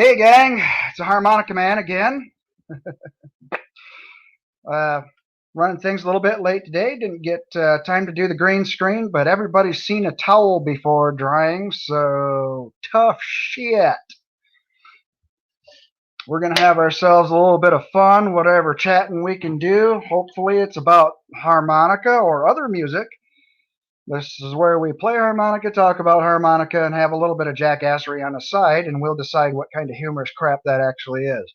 Hey gang, it's a Harmonica Man again. Uh, Running things a little bit late today. Didn't get time to do the green screen, but everybody's seen a towel before drying, so tough shit. We're going to have ourselves a little bit of fun, whatever chatting we can do. Hopefully it's about harmonica or other music. This is where we play harmonica, talk about harmonica, and have a little bit of jackassery on the side, and we'll decide what kind of humorous crap that actually is.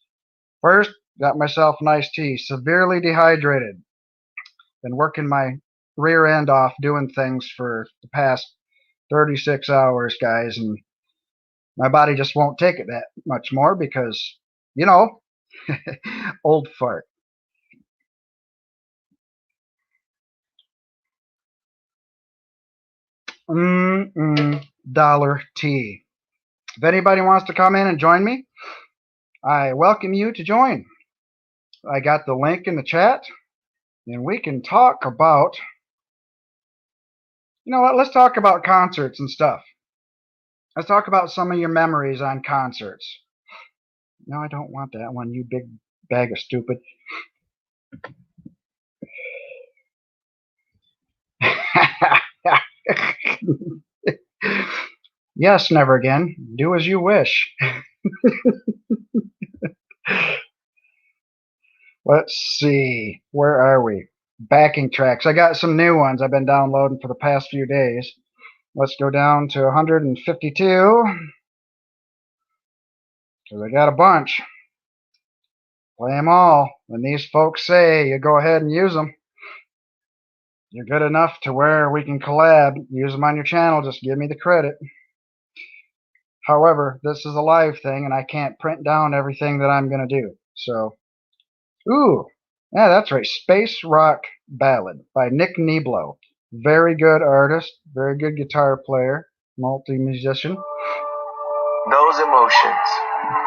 First, got myself an iced tea, severely dehydrated. Been working my rear end off doing things for the past 36 hours, guys, and my body just won't take it that much more because, you know, old fart. Dollar tea. If anybody wants to come in and join me, I welcome you to join. I got the link in the chat, and we can talk about, you know what, let's talk about concerts and stuff. Let's talk about some of your memories on concerts. No, I don't want that one, you big bag of stupid. Yes, never again. Do as you wish. Let's see. Where are we? Backing tracks. I got some new ones I've been downloading for the past few days. Let's go down to 152. Because I got a bunch. Play them all. When these folks say you go ahead and use them, you're good enough to where we can collab. Use them on your channel. Just give me the credit. However, this is a live thing, and I can't print down everything that I'm going to do. So, ooh, yeah, that's right. Space Rock Ballad by Niblow. Very good artist, very good guitar player, multi-musician. Those emotions.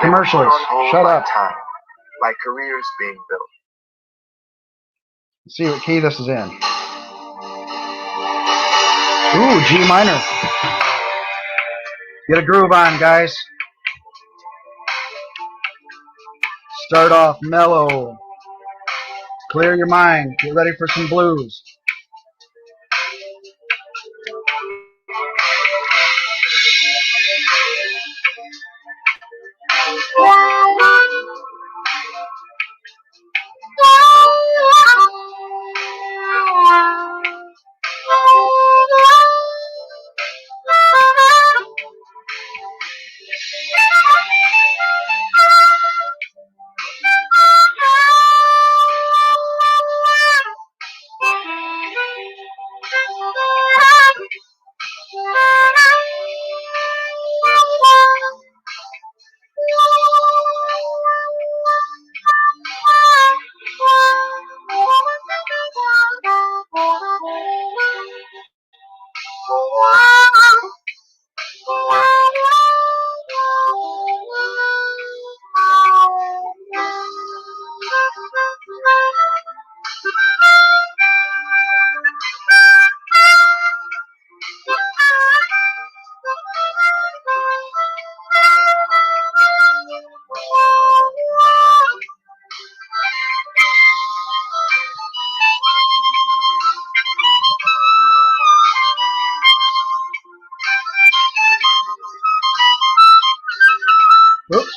Commercials. Shut up. Time, like careers being built. Let's see what key this is in. Ooh, G minor. Get a groove on, guys. Start off mellow. Clear your mind. Get ready for some blues. Oops.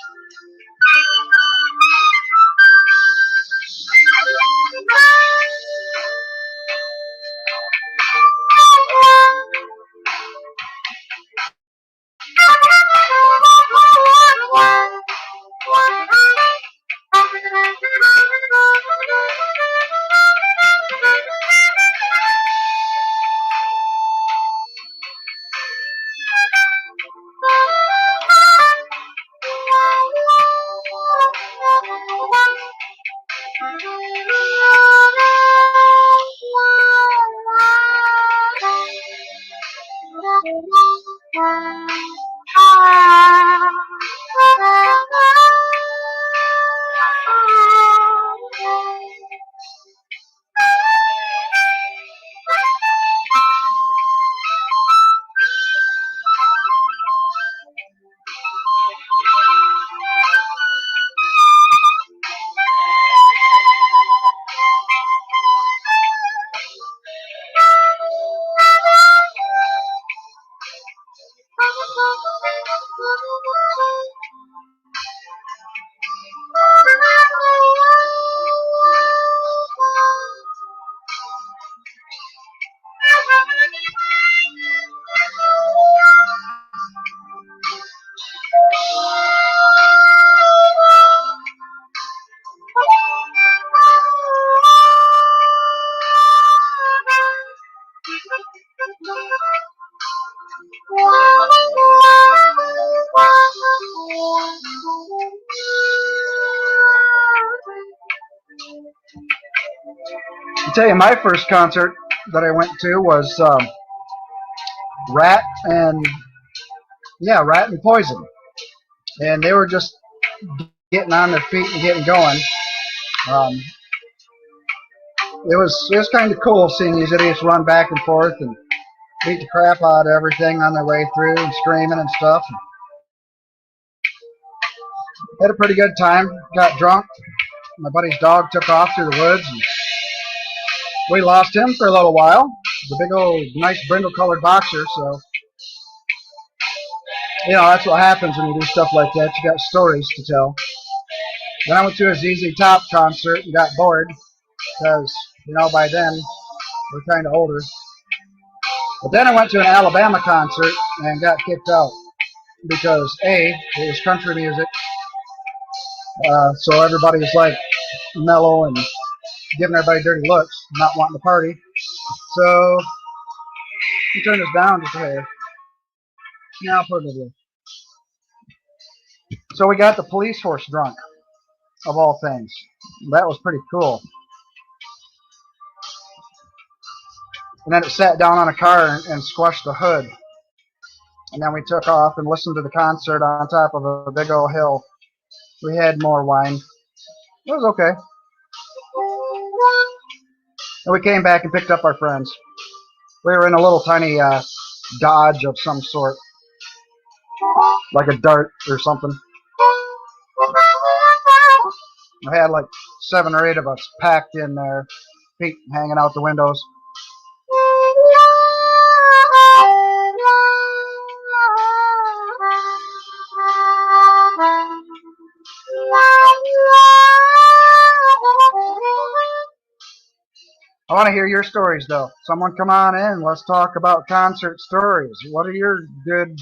I'll tell you, my first concert that I went to was Rat and Rat and Poison, and they were just getting on their feet and getting going. Um, it was kind of cool seeing these idiots run back and forth and beat the crap out of everything on their way through and screaming and stuff. Had a pretty good time. Got drunk. My buddy's dog took off through the woods, and we lost him for a little while. The big old nice brindle-colored boxer. So that's what happens when you do stuff like that. You got stories to tell. Then I went to a ZZ Top concert and got bored because by then we're kind of older. But then I went to an Alabama concert and got kicked out because A, it was country music, so everybody was like mellow and giving everybody dirty looks, not wanting to party. So he turned us down to say, I'll put it in. So we got the police horse drunk, of all things. That was pretty cool. And then it sat down on a car and squashed the hood. And then we took off and listened to the concert on top of a big old hill. We had more wine. It was okay. And we came back and picked up our friends. We were in a little tiny Dodge of some sort, like a Dart or something. I had like 7 or 8 of us packed in there, feet hanging out the windows. I want to hear your stories, though. Someone come on in. Let's talk about concert stories. What are your good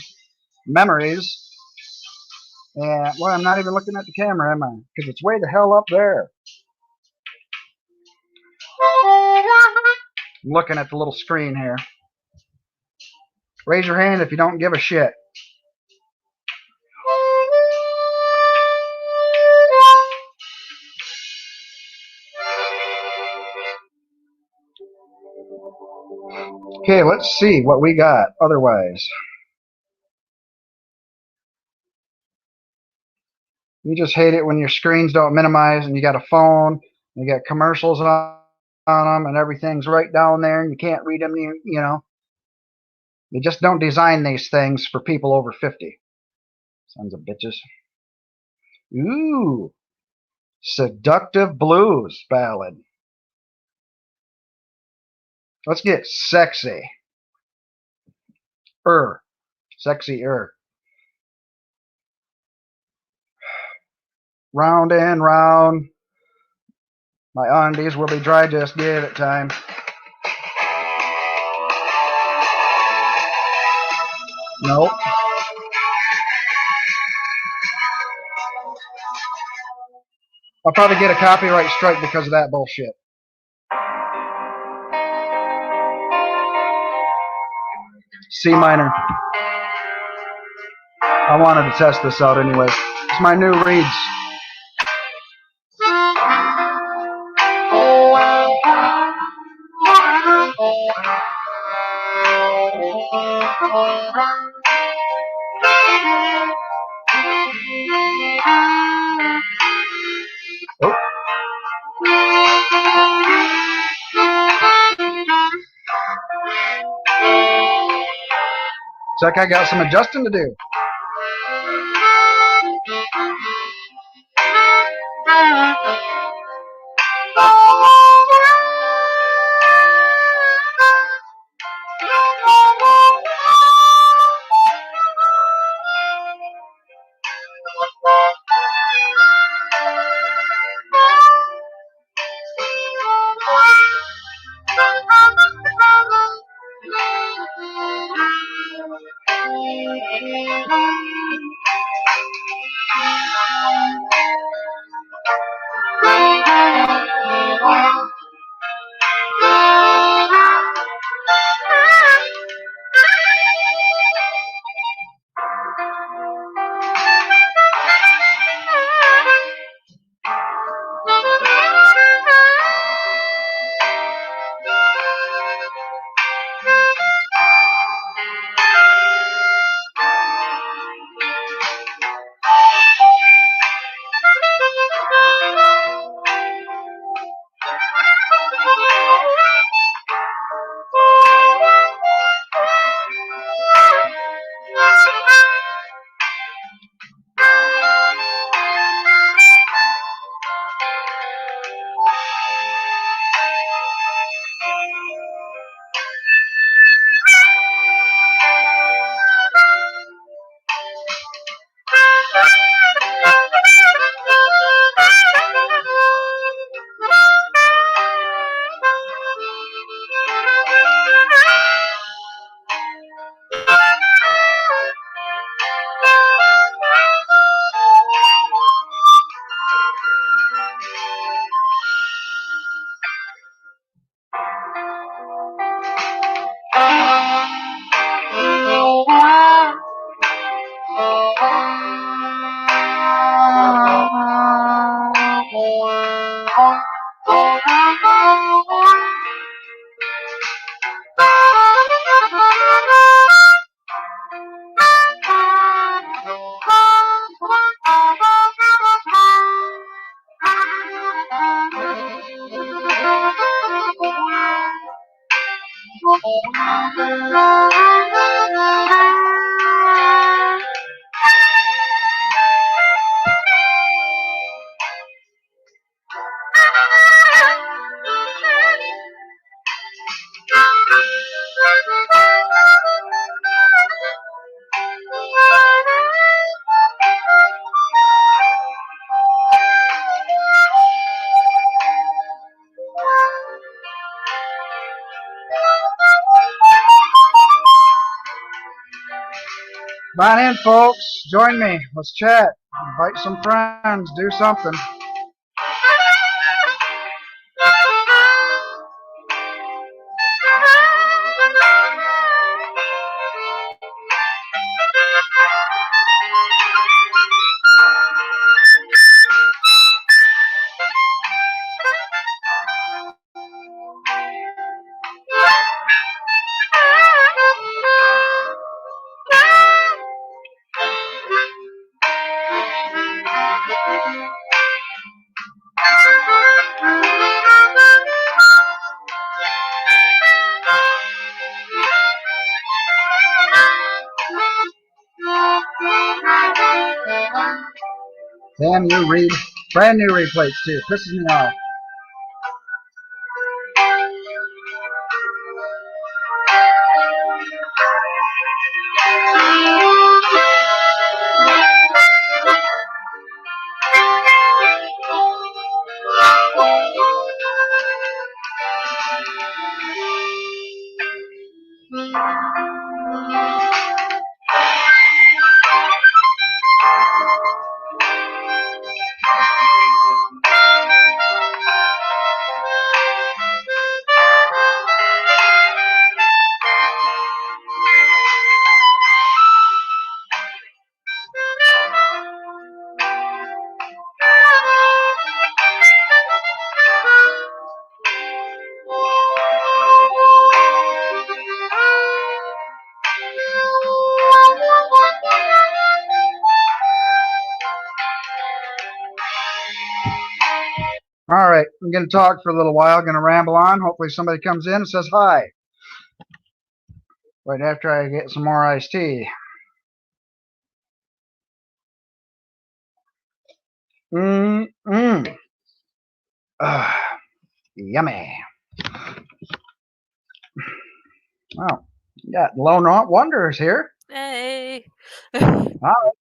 memories? And, well, I'm not even looking at the camera, am I? Because it's way the hell up there. I'm looking at the little screen here. Raise your hand if you don't give a shit. Okay, let's see what we got otherwise. You just hate it when your screens don't minimize and you got a phone, and you got commercials on them, and everything's right down there, and you can't read them. They just don't design these things for people over 50. Sons of bitches. Ooh, Seductive Blues Ballad. Let's get sexy. Sexy. Round and round. My undies will be dry, just give it time. Nope. I'll probably get a copyright strike because of that bullshit. C minor. I wanted to test this out anyway. It's my new reeds. Oh. It's like I got some adjusting to do. Come on in, folks. Join me. Let's chat. Invite some friends. Do something. Damn you, read. Brand new replays, too. Pisses me off. All right, I'm going to talk for a little while. I'm going to ramble on. Hopefully somebody comes in and says hi. Right after I get some more iced tea. Yummy. Wow, you got Lone Wanderers here. Hey. All right.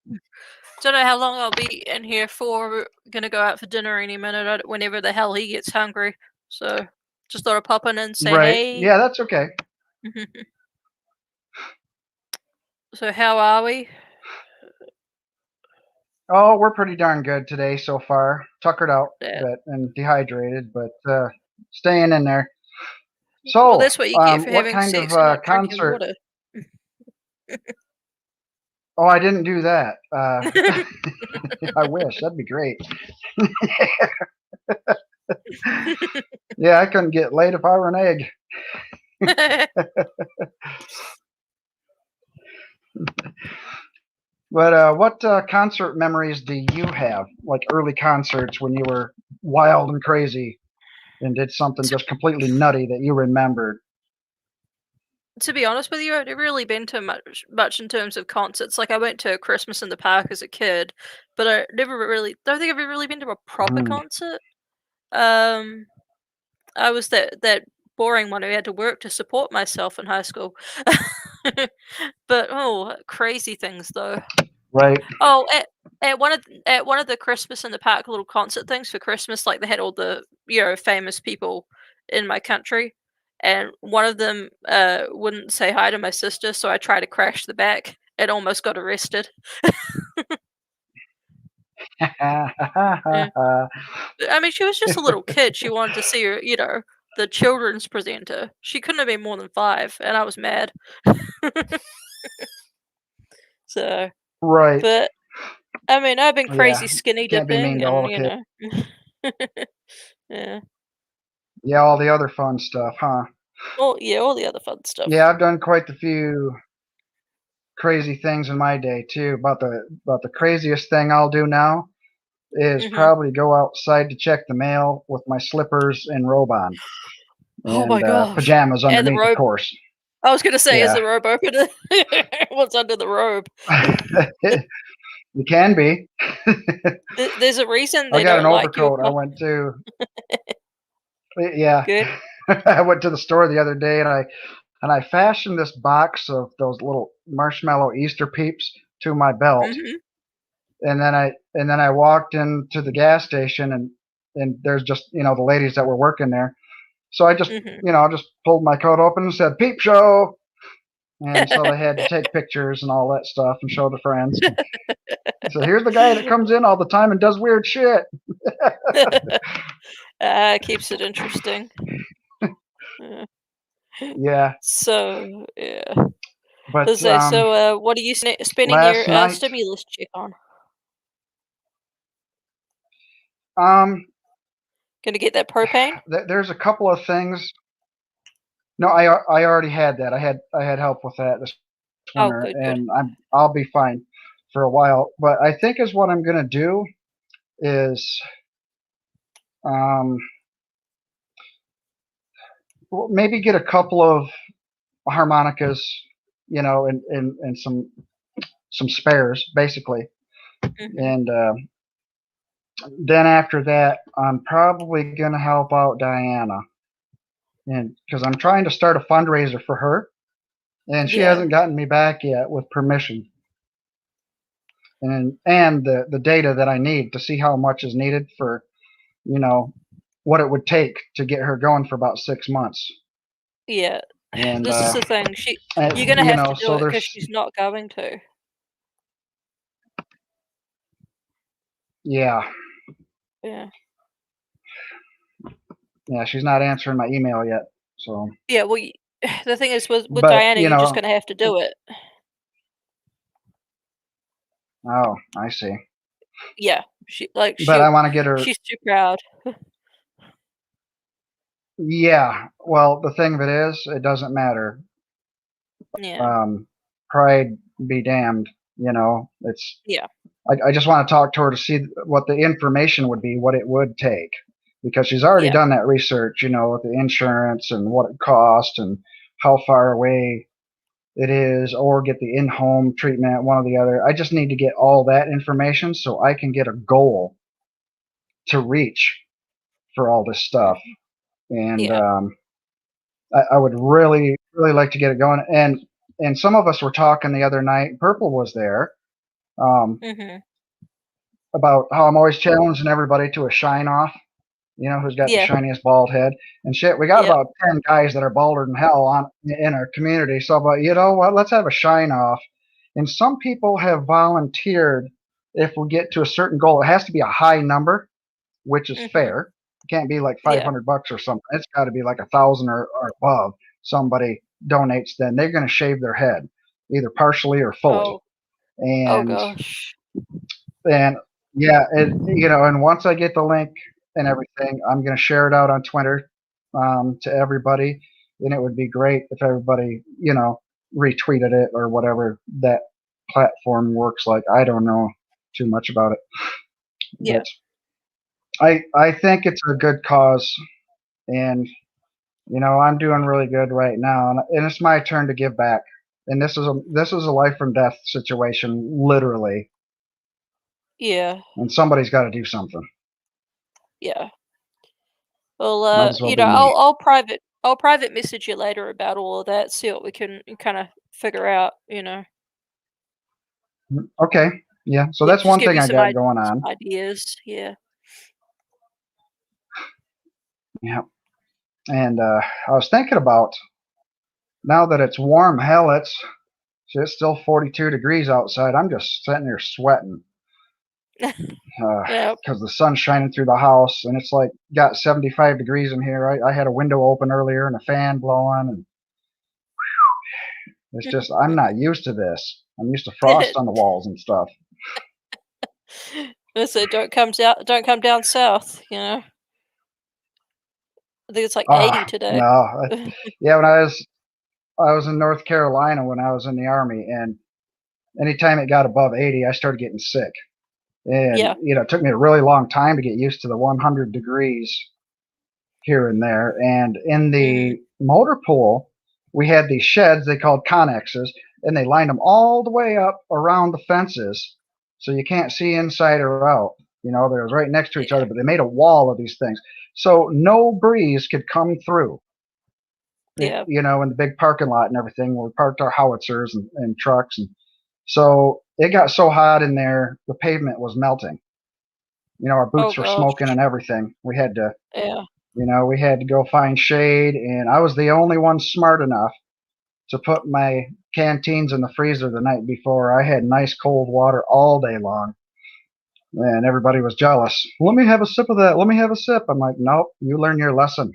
Don't know how long I'll be in here for. We're gonna go out for dinner any minute, whenever the hell he gets hungry. So just thought I'd pop in and say Right. hey. Yeah, that's okay. So how are we? Oh, we're pretty darn good today so far. Tuckered out Yeah. a bit and dehydrated, but staying in there. So, Well, that's what you get for what having kind sex of and not drinking concert? water. Oh, I didn't do that. I wish. That'd be great. Yeah, I couldn't get laid if I were an egg. But what concert memories do you have? Like early concerts when you were wild and crazy and did something just completely nutty that you remembered? To be honest with you, I've never really been to much in terms of concerts. Like I went to a Christmas in the Park as a kid, but I never really don't think I've ever really been to a proper concert. I was that boring one who had to work to support myself in high school. But crazy things though. Right. Oh, at one of the Christmas in the Park little concert things for Christmas, like they had all the famous people in my country, and one of them wouldn't say hi to my sister, so I tried to crash the back and almost got arrested. Yeah. I mean, she was just a little kid. She wanted to see her, the children's presenter. She couldn't have been more than 5, and I was mad. So, Right. but I mean, I've been crazy Yeah. skinny Can't be mean dipping, to all and kids. yeah. Yeah, all the other fun stuff, huh? Well, yeah, all the other fun stuff. Yeah, I've done quite a few crazy things in my day too. About the craziest thing I'll do now is probably go outside to check the mail with my slippers and robe on, Oh my and gosh. pajamas And the underneath, of robe. course. I was gonna say, is Yeah. the robe open? What's under the robe? You can be. There's a reason I they got an don't like you. overcoat. I went to. Yeah. Good. I went to the store the other day and I fashioned this box of those little marshmallow Easter peeps to my belt. And then I walked into the gas station and there's just, the ladies that were working there. So I just, I just pulled my coat open and said, "Peep show." And so they had to take pictures and all that stuff and show the friends. So here's the guy that comes in all the time and does weird shit. Keeps it interesting. Yeah. So, yeah. But Let's say, so, what are you spending last your night, stimulus check on? Gonna get that propane? there's a couple of things. No, I already had that. I had help with that this Oh, winter, good, good. and I'll be fine for a while. But I think is what I'm gonna do is um, maybe get a couple of harmonicas, and some spares basically, Mhm. and then after that, I'm probably gonna help out Diana, and because I'm trying to start a fundraiser for her, and she Yeah. hasn't gotten me back yet with permission and the data that I need to see how much is needed for you know what it would take to get her going for about 6 months. Yeah. And This is the thing. You're gonna have to do so it because there's she's not going to. yeah, Yeah. she's not answering my email yet. So, Yeah, well, the thing is with but Diana, you're just gonna have to do it. oh, I see. Yeah. But I want to get her. She's too proud. Yeah. Well, the thing of it is, it doesn't matter. Yeah. Pride be damned. It's. Yeah. I just want to talk to her to see what the information would be, what it would take, because she's already Yeah. done that research. With the insurance and what it costs and how far away it is, or get the in-home treatment, one or the other. I just need to get all that information so I can get a goal to reach for all this stuff. And Yeah. I would really, really like to get it going. And some of us were talking the other night. Purple was there Mhm. about how I'm always challenging everybody to a shine off. Who's got the Yeah. shiniest bald head and shit. We got Yep. about 10 guys that are balder than hell in our community. So, but you know what? Let's have a shine off. And some people have volunteered if we get to a certain goal. It has to be a high number, which is Mhm. fair. It can't be like Yeah. $500 or something. It's got to be like 1,000 or above. Somebody donates, then they're going to shave their head, either partially or fully. Oh. Oh And gosh. and yeah, and once I get the link and everything, I'm going to share it out on Twitter to everybody. And it would be great if everybody, retweeted it or whatever that platform works like. I don't know too much about it, Yeah. but I think it's a good cause, and I'm doing really good right now, and it's my turn to give back. And this is a life and death situation, literally, Yeah. and somebody's got to do something. Yeah. Well, Might as well be me. I'll private message you later about all of that. See what we can kind of figure out. Okay. Yeah. So Yeah, that's just one give thing you I got going some on. ideas. Yeah. Yeah. And I was thinking about now that it's warm, hell, it's still 42 degrees outside. I'm just sitting here sweating Yeah. because the sun's shining through the house and it's like got 75 degrees in here. I had a window open earlier and a fan blowing. And it's just, I'm not used to this. I'm used to frost on the walls and stuff. So don't come down south. I think it's like 80 Ah, today. no. Yeah. I was in North Carolina when I was in the Army, and anytime it got above 80, I started getting sick. And, Yeah. it took me a really long time to get used to the 100 degrees here and there. And in Mhm. the motor pool, we had these sheds they called connexes, and they lined them all the way up around the fences so you can't see inside or out. They was right next to each Yeah. other, but they made a wall of these things. So no breeze could come through. Yeah. In the big parking lot and everything, where we parked our howitzers and trucks. And so it got so hot in there, the pavement was melting. Our Oh boots were smoking gosh. and everything. Yeah. We had to go find shade, and I was the only one smart enough to put my canteens in the freezer the night before. I had nice cold water all day long. And everybody was jealous. Let me have a sip of that. Let me have a sip. I'm like, nope, you learn your lesson.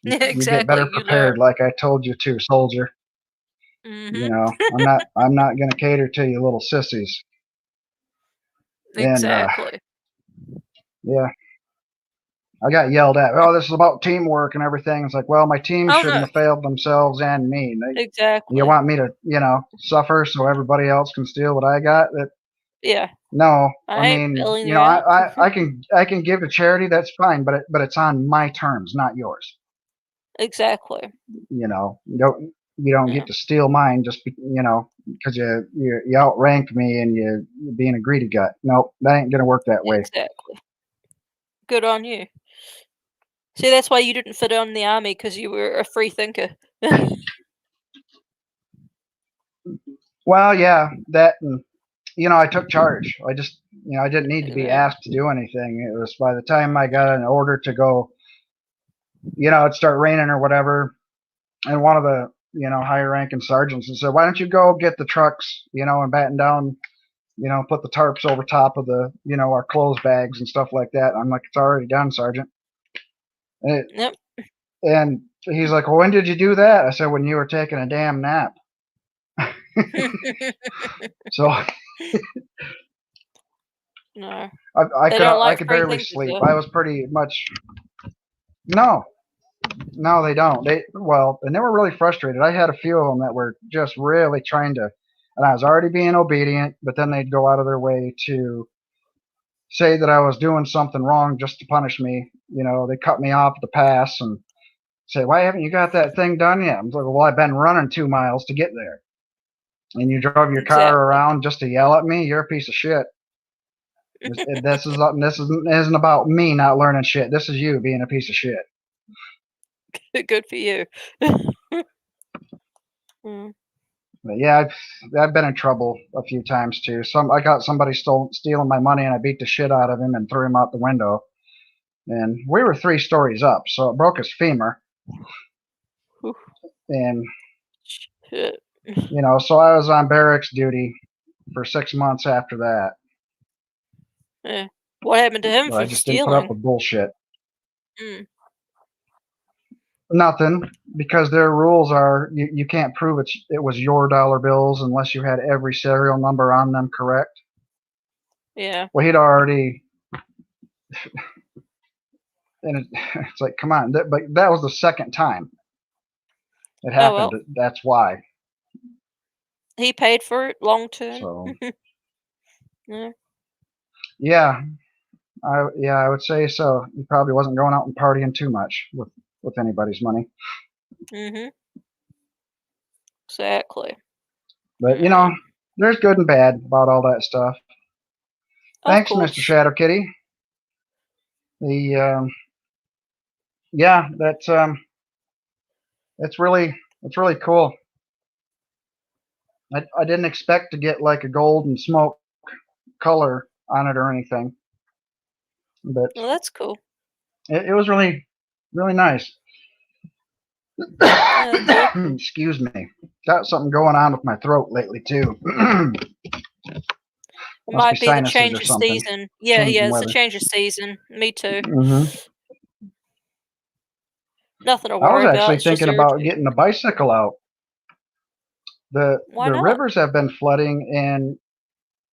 You get better Exactly. You learn. prepared like I told you to, soldier. You Mhm. know, I'm not gonna cater to you little sissies. And Exactly. yeah, I got yelled at. Oh, this is about teamwork and everything. It's like, well, my team Oh shouldn't no. have failed themselves and me. You Exactly. want me to, suffer so everybody else can steal what I got? Yeah. No, I I ain't mean, bailing you out. I can give to charity. That's fine, but it's on my terms, not yours. Exactly. You don't get Yeah. to steal mine just because you outrank me and you're being a greedy gut. Nope, that ain't gonna work that way. Exactly. Good on you. See, that's why you didn't fit in the army because you were a free thinker. Well, yeah, that and I took charge. I didn't need to be Yeah. asked to do anything. It was by the time I got an order to go, it'd start raining or whatever, and one of the higher ranking sergeants said, "Why don't you go get the trucks, and batten down, put the tarps over top of the our clothes bags and stuff like that." I'm like, "It's already done, Sergeant." Yep. And he's like, "Well, when did you do that?" I said, "When you were taking a damn nap." So No. I They could don't I like could free barely thinkers sleep. though. I was pretty much no, no, they don't. And they were really frustrated. I had a few of them that were just really trying to, and I was already being obedient, but then they'd go out of their way to say that I was doing something wrong just to punish me. They cut me off at the pass and say, "Why haven't you got that thing done yet?" I'm like, "Well, I've been running 2 miles to get there, and you drove your car Exactly. around just to yell at me. You're a piece of shit." This isn't about me not learning shit. This is you being a piece of shit. Good for you. Mm. But yeah, I've been in trouble a few times too. I got somebody stealing my money, and I beat the shit out of him and threw him out the window. And we were 3 stories up, so it broke his femur. Whew. And Shit. so I was on barracks duty for 6 months after that. Yeah. What happened to him But I for just didn't put up stealing? with bullshit. Mm. Nothing, because their rules are you can't prove it was your dollar bills unless you had every serial number on them correct. Yeah. Well, he'd already, and it's like, come on, but that was the second time it Oh happened. well. That's why. He paid for it long term. So Yeah. yeah, I would say so. He probably wasn't going out and partying too much with anybody's money. Mhm. Exactly. But Yeah. there's good and bad about all that stuff. Of Thanks, Mr. course. Shadow Kitty. The yeah, it's really cool. I didn't expect to get like a gold and smoke color on it or anything, but Well, that's cool. it was really, really nice. Yeah, that's awesome. Excuse me. Got something going on with my throat lately too. It Must be might be the sinuses change or of something. season. Yeah, Changing yeah, it's a weather. change of season. Me too. Hmm. Nothing to I was worry about. actually It's just thinking about irritating. getting a bicycle out. The Why the not? rivers have been flooding and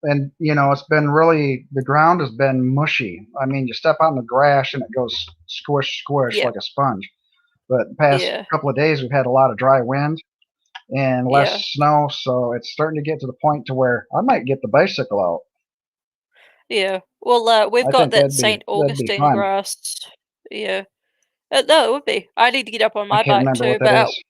it's been really the ground has been mushy. I mean, you step on the grass and it goes squish squish Yeah, like a sponge. But the past yeah, couple of days we've had a lot of dry wind and less yeah, snow, so it's starting to get to the point to where I might get the bicycle out. yeah. Well, we've I got think that that'd Saint be Augustine fun. grass. Yeah. No, it would be. I need to get up on I my can't bike remember too, what that but is.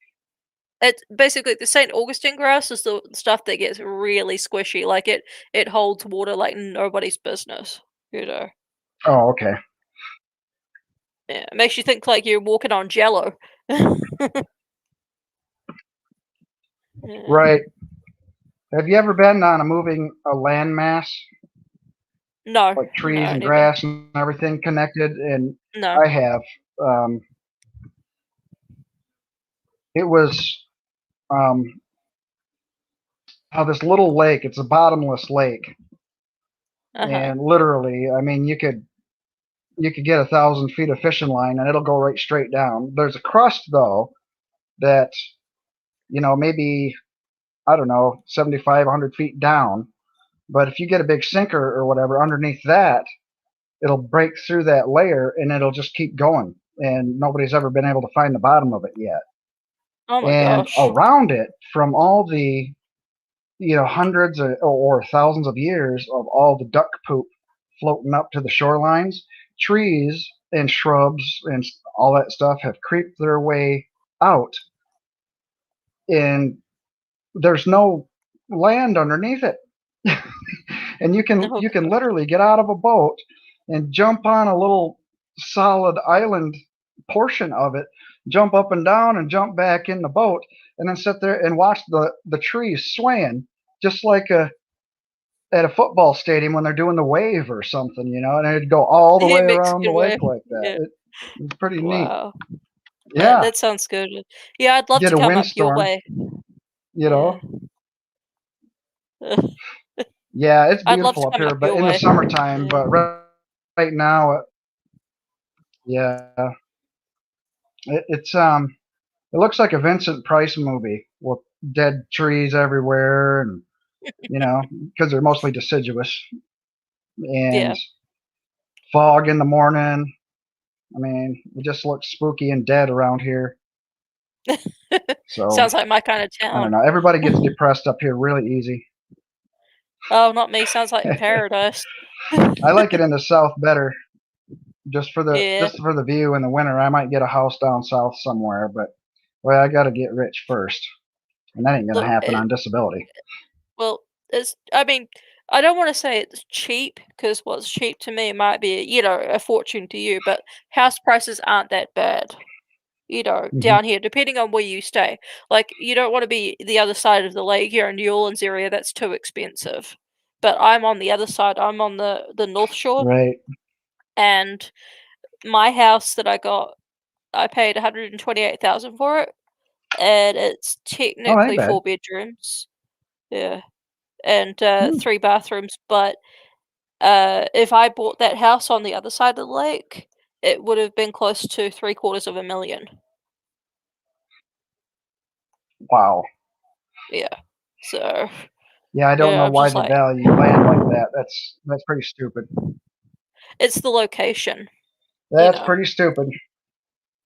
it's basically the Saint Augustine grass is the stuff that gets really squishy. Like it holds water like nobody's business. You know. Oh, okay. Yeah, it makes you think like you're walking on jello. Yeah. Right. Have you ever been on a landmass, No, like trees no, and never. grass and everything connected? And No. I have. It was um, how this little lake, it's a bottomless lake, and literally, I mean, you could get 1,000 feet of fishing line and it'll go right straight down. There's a crust though that, maybe, I don't know, 75, 100 feet down. But if you get a big sinker or whatever underneath that, it'll break through that layer and it'll just keep going. And nobody's ever been able to find the bottom of it yet. Oh my And gosh. around it, from all the, hundreds or thousands of years of all the duck poop floating up to the shorelines, trees and shrubs and all that stuff have creeped their way out. And there's no land underneath it. And you can Oh, literally get out of a boat and jump on a little solid island portion of it, jump up and down and jump back in the boat, and then sit there and watch the trees swaying just like at a football stadium when they're doing the wave or something, and it'd go all the way it makes around the good way. lake like that. Yeah. It's pretty neat. Wow. Yeah, That sounds good. Yeah, I'd love get to a come up your windstorm, way. you Yeah. know. Yeah, it's I'd love to beautiful up come here, up but your in the way. summertime. Yeah. But right now, yeah, it looks like a Vincent Price movie with dead trees everywhere, and because they're mostly deciduous, and Yeah. fog in the morning. I mean, it just looks spooky and dead around here. So Sounds like my kind of I don't town. know. Everybody gets depressed up here really easy. Oh, not me. Sounds like paradise. I like it in the south better, Yeah. just for the view in the winter. I might get a house down south somewhere, but well, I got to get rich first, and that ain't gonna Look, happen on disability. well, I mean, I don't want to say it's cheap because what's cheap to me might be, a fortune to you, but house prices aren't that bad, Hmm. down here, depending on where you stay. Like, you don't want to be the other side of the lake here in New Orleans area, that's too expensive. But I'm on the other side, I'm on the North Shore, Right. and my house that I got, I paid 128,000 for it, and it's Oh, that ain't technically bad. 4 bedrooms. Yeah. And Hmm. 3 bathrooms, but if I bought that house on the other side of the lake, it would have been close to 750,000. Wow. Yeah. So, Yeah, I don't yeah, know I'm why just they like, value land like that. That's pretty stupid. it's the location, you That's know, pretty stupid.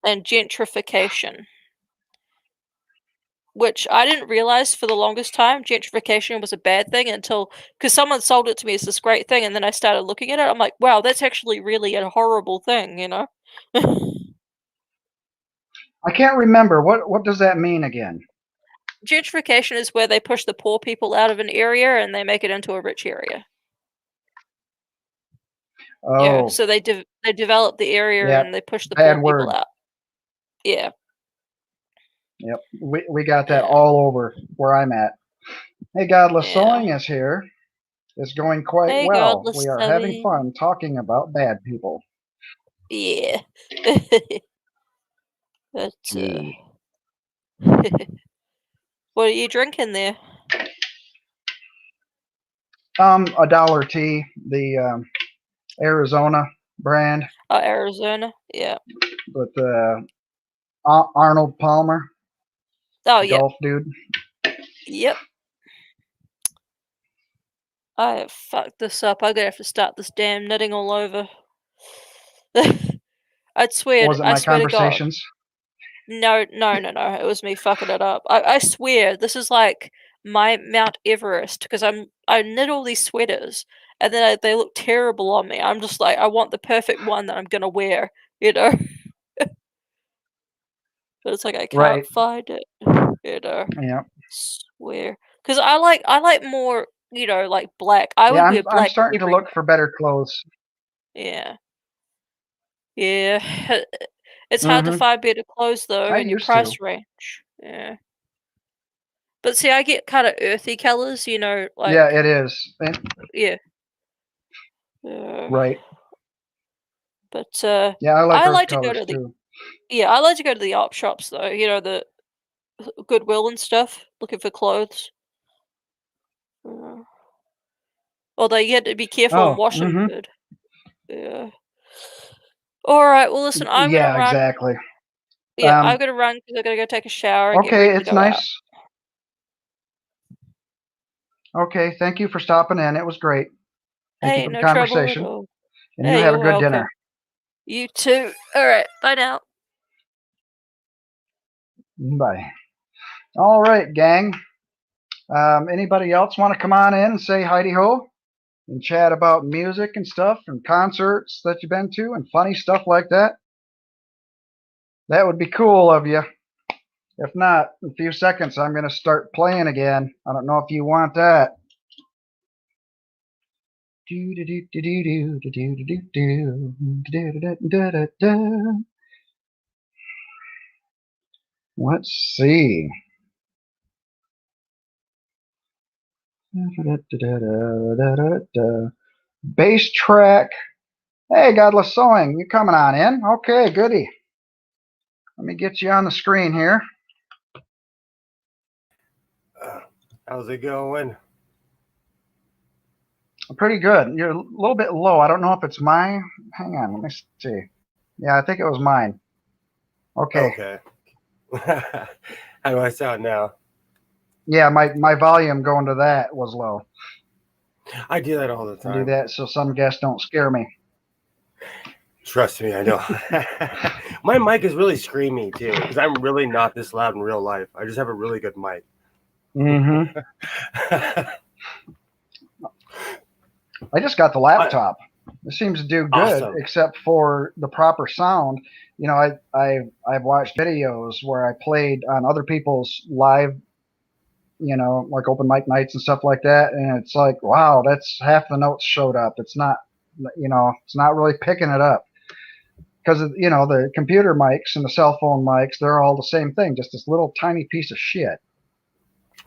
and gentrification, which I didn't realize for the longest time gentrification was a bad thing until because someone sold it to me as this great thing, and then I started looking at it. I'm like, wow, that's actually really a horrible thing. I can't remember what does that mean again? Gentrification is where they push the poor people out of an area and they make it into a rich area. Yeah, Oh, so they develop the area yeah, and they push the poor bad people word. out. Yeah, Yep, we got that yeah, all over where I'm at. Hey, Godless yeah. Sewing is here. It's going quite Hey, well. godless We are having Zoe. fun talking about bad people. Yeah. But, Gee. what are you drinking there? A Dollar Tea, the Arizona brand, Oh, Arizona? Yeah. with Arnold Palmer, Oh, the yep. golf dude. Yep. I have fucked this up. I'm gonna have to start this damn knitting all over. Was it I my swear to God. conversations? No, no, no, no. It was me fucking it up. I swear this is like my Mount Everest because I knit all these sweaters and then they look terrible on me. I'm just like I want the perfect one that I'm gonna wear, you know. But it's like I can't Right. find it, you know. Yeah. Swear, because I like more, like black. I Yeah, would wear I'm black starting to look everywhere. for better clothes. Yeah, yeah. It's hard to Mhm. find better clothes though I in your used to. price range. Yeah. But see, I get kinda earthy colors, Yeah, like it is. yeah, uh, Right. but, Yeah, I like I earth like to go colors to the too. yeah, I like to go to the op shops though, Goodwill and stuff, looking for clothes. Uh, Although you had to be careful and Oh, wash them good. Yeah. Alright, well, listen, I'm gonna yeah, run. exactly. Yeah, I'm gonna run because I gotta go take a shower and get Okay, ready to it's go out. nice. Okay, thank you for stopping in. It was great. Thank you Hey, for the no trouble at conversation, all. and you Hey, have you're a good welcome. dinner. You too. Alright, bye now. Bye. All right, gang. Anybody else want to come on in and say hi ho and chat about music and stuff and concerts that you've been to and funny stuff like that? That would be cool of you. If not, in a few seconds, I'm going to start playing again. I don't know if you want that. Let's see. Bass track. Hey, Godless Sewing, you coming on in? Okay, goody. Let me get you on the screen here. How's it going? Pretty good. You're a little bit low. I don't know if it's mine. Hang on, let me see. Yeah, I think it was mine. Okay. How do I sound now? Yeah, my volume going to that was low. I do that all the I do time. that so some guests don't scare me. Trust me, I know. My mic is really screamy too, because I'm really not this loud in real life. I just have a really good mic. Mm-hmm. I just got the laptop. It seems to do good, Awesome. except for the proper sound. You know, I've watched videos where I played on other people's live, you know, like open mic nights and stuff like that, and it's like, wow, that's half the notes showed up. It's not, you know, it's not really picking it up because you know the computer mics and the cell phone mics, they're all the same thing, just this little tiny piece of shit.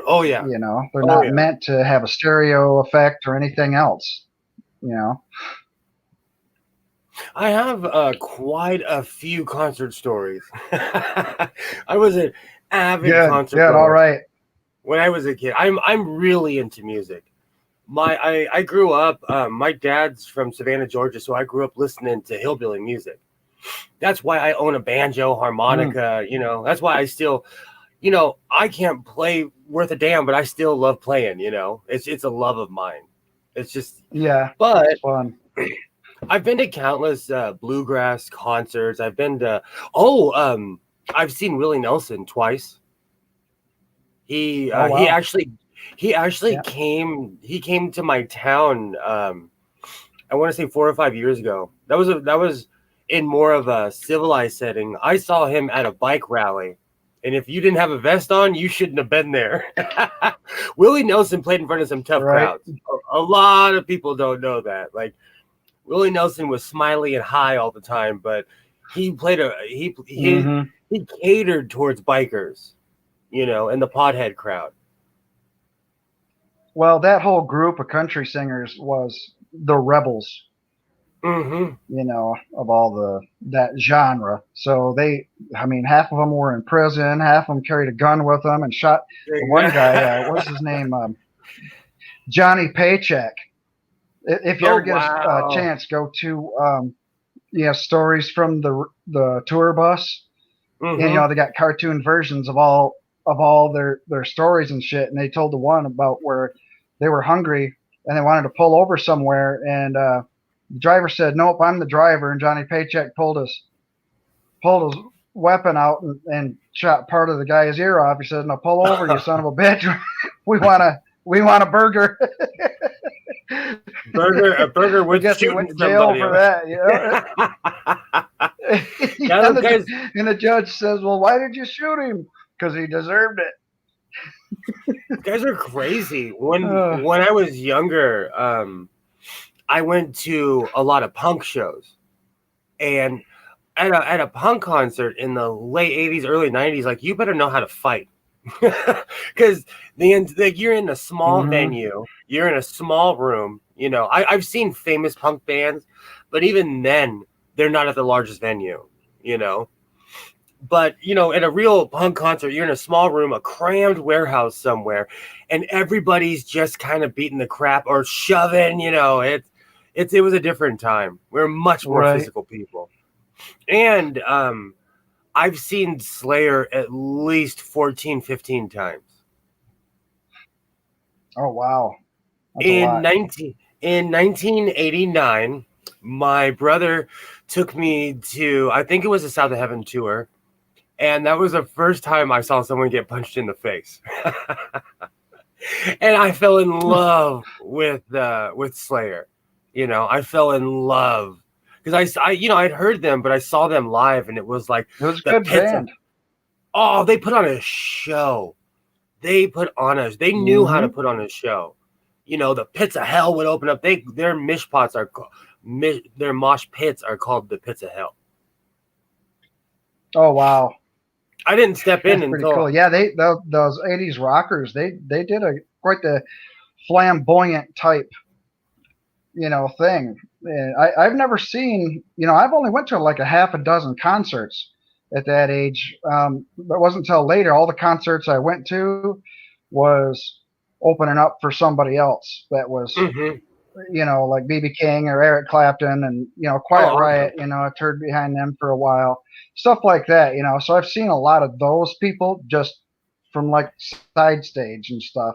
Oh yeah. You know, they're Oh not yeah. meant to have a stereo effect or anything else. You know. I have quite a few concert stories. I was an avid concert Good, all goer right. when I was a kid. I'm really into music. I grew up. My dad's from Savannah, Georgia, so I grew up listening to hillbilly music. That's why I own a banjo, harmonica. You know, that's why I still, you know, I can't play worth a damn, but I still love playing. You know, it's a love of mine. It's just, Yeah, but it's fun. I've been to countless bluegrass concerts. I've been to I've seen Willie Nelson twice. He Oh he wow. actually Yeah. came to my town. I want to say 4 or 5 years ago. That was in more of a civilized setting. I saw him at a bike rally. And if you didn't have a vest on, you shouldn't have been there. Willie Nelson played in front of some tough Right. crowds. A lot of people don't know that. Like Willie Nelson was smiley and high all the time, but he played he catered towards bikers, you know, and the pothead crowd. Well, that whole group of country singers was the rebels, Mm-hmm. you know, of all that genre. So they, I mean, half of them were in prison, half of them carried a gun with them and shot the one guy. What's his name? Johnny Paycheck. If you Oh ever get a wow. chance, go to stories from the tour bus. And, you Mm-hmm. know, they got cartoon versions of all their stories and shit. And they told the one about where they were hungry and they wanted to pull over somewhere, and the driver said, "Nope, I'm the driver." And Johnny Paycheck pulled his weapon out and shot part of the guy's ear off. He said, "No, pull over, you son of a bitch. we want a burger." A burger I with guess he went shooting to jail somebody. for that. You know? Yeah, and, those guys. and the judge says, "Well, why did you shoot him? Because he deserved it." Guys are crazy. When Uh, when I was younger, I went to a lot of punk shows, and at a punk concert in the late '80s, early '90s, like you better know how to fight, because you're in a small mhm. venue, you're in a small room. You know, I've seen famous punk bands, but even then, they're not at the largest venue. You know, But you know, in a real punk concert, you're in a small room, a crammed warehouse somewhere, and everybody's just kind of beating the crap or shoving. You know, it was a different time. We're much more Right. physical people, and I've seen Slayer at least 14, 15 times. Oh wow, that's a In lot. 1989, my brother took me to, I think it was a South of Heaven tour, and that was the first time I saw someone get punched in the face. And I fell in love with Slayer. You know, I fell in love because you know, I'd heard them, but I saw them live, and it was like It was a the good pits. band. They put on a show. They knew how to put on a show. You know, the pits of hell would open up. Their mosh pits are called the pits of hell. Oh wow, I didn't step in that's pretty until cool. Yeah, those '80s rockers, they did quite the flamboyant type, thing. And I've never seen, I've only went to like a half a dozen concerts at that age. But it wasn't until later all the concerts I went to was opening up for somebody else that was, Mhm. like BB King or Eric Clapton and, Quiet Oh, Riot, awesome. I toured behind them for a while, stuff like that, So I've seen a lot of those people just from like side stage and stuff.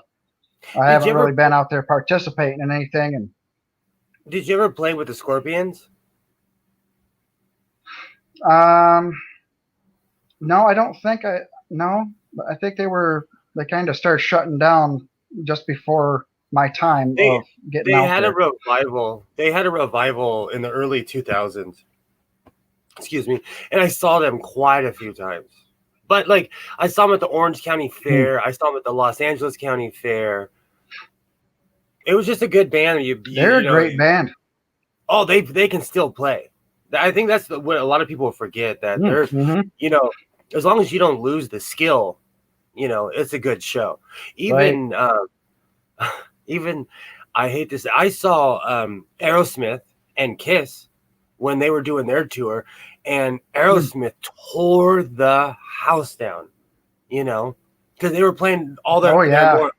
I Did you haven't really ever been out there participating in anything. And did you ever play with the Scorpions? um, no, I don't think no, I think they kind of started shutting down just before my time They of getting they out had a there. revival. They had a revival in the early 2000s. Excuse me. And I saw them quite a few times. But like I saw them at the Orange County Hmm. Fair. I saw them at the Los Angeles County Fair. It was just a good band. They're You a know, great band. they can still play. I think that's what a lot of people forget, that they're, Mm-hmm. you know, as long as you don't lose the skill, you know, it's a good show. Right. Even even I hate this. I saw Aerosmith and Kiss when they were doing their tour, and Hmm. Aerosmith tore the house down. You know, because they were playing all Oh yeah.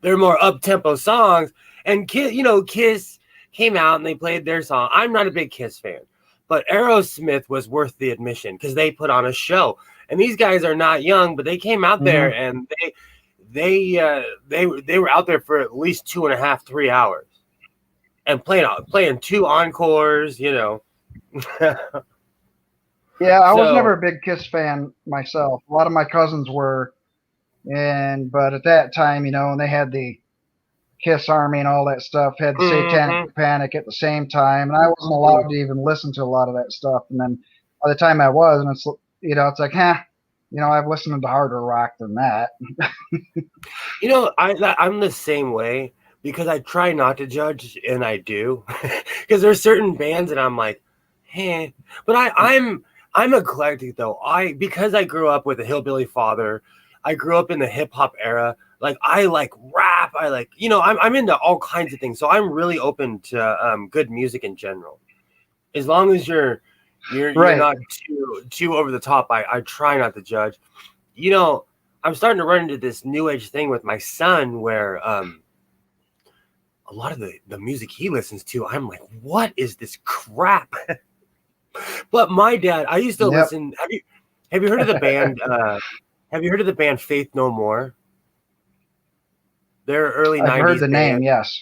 their more up tempo songs, and Kiss came out and they played their song. I'm not a big Kiss fan, but Aerosmith was worth the admission because they put on a show. And these guys are not young, but they came out Hmm. there and they were out there for at least 2.5, 3 hours and playing two encores. You know, Yeah, I was so never a big Kiss fan myself. A lot of my cousins were, but at that time, and they had the Kiss Army and all that stuff, had the Satanic mhm. Panic at the same time, and I wasn't allowed to even listen to a lot of that stuff. And then by the time I was, and it's like, I've listened to harder rock than that. You know, I'm the same way because I try not to judge, and I do, because there's certain bands that I'm like, hey, but I'm eclectic though. Because I grew up with a hillbilly father, I grew up in the hip hop era. Like I like rap, I like I'm into all kinds of things. So I'm really open to good music in general. As long as you're Right. not too over the top, I try not to judge. You know, I'm starting to run into this new age thing with my son where a lot of the music he listens to, I'm like, what is this crap? But my dad, I used to Yep. listen. Have you heard of the band? Have you heard of the band Faith No More? They're early I've heard '90s the name. band. Yes.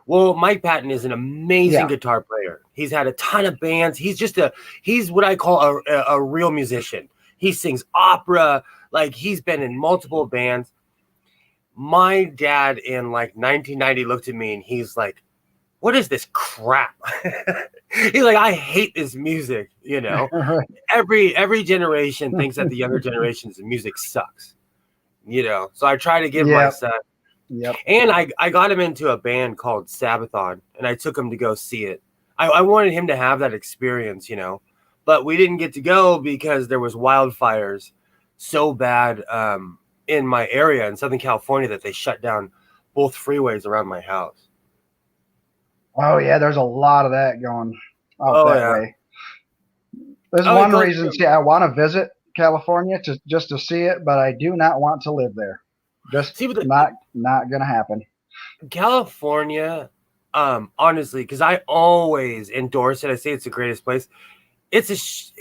Well, Mike Patton is an amazing Yeah. guitar player. He's had a ton of bands. He's what I call a real musician. He sings opera. Like he's been in multiple bands. My dad in like 1990 looked at me and he's like, what is this crap? He's like, I hate this music. You know, Right. every generation thinks that the younger generation's music sucks. You know, so I try to give my Yep. son, Yep. and I got him into a band called Sabathon, and I took him to go see it. I wanted him to have that experience, you know, but we didn't get to go because there was wildfires so bad in my area in Southern California that they shut down both freeways around my house. Oh yeah, there's a lot of that going out Oh that yeah. way. There's Oh, it one goes reason. from See, I want to visit California just to see it, but I do not want to live there. Just See, but not gonna happen. California, honestly, because I always endorse it. I say it's the greatest place. It's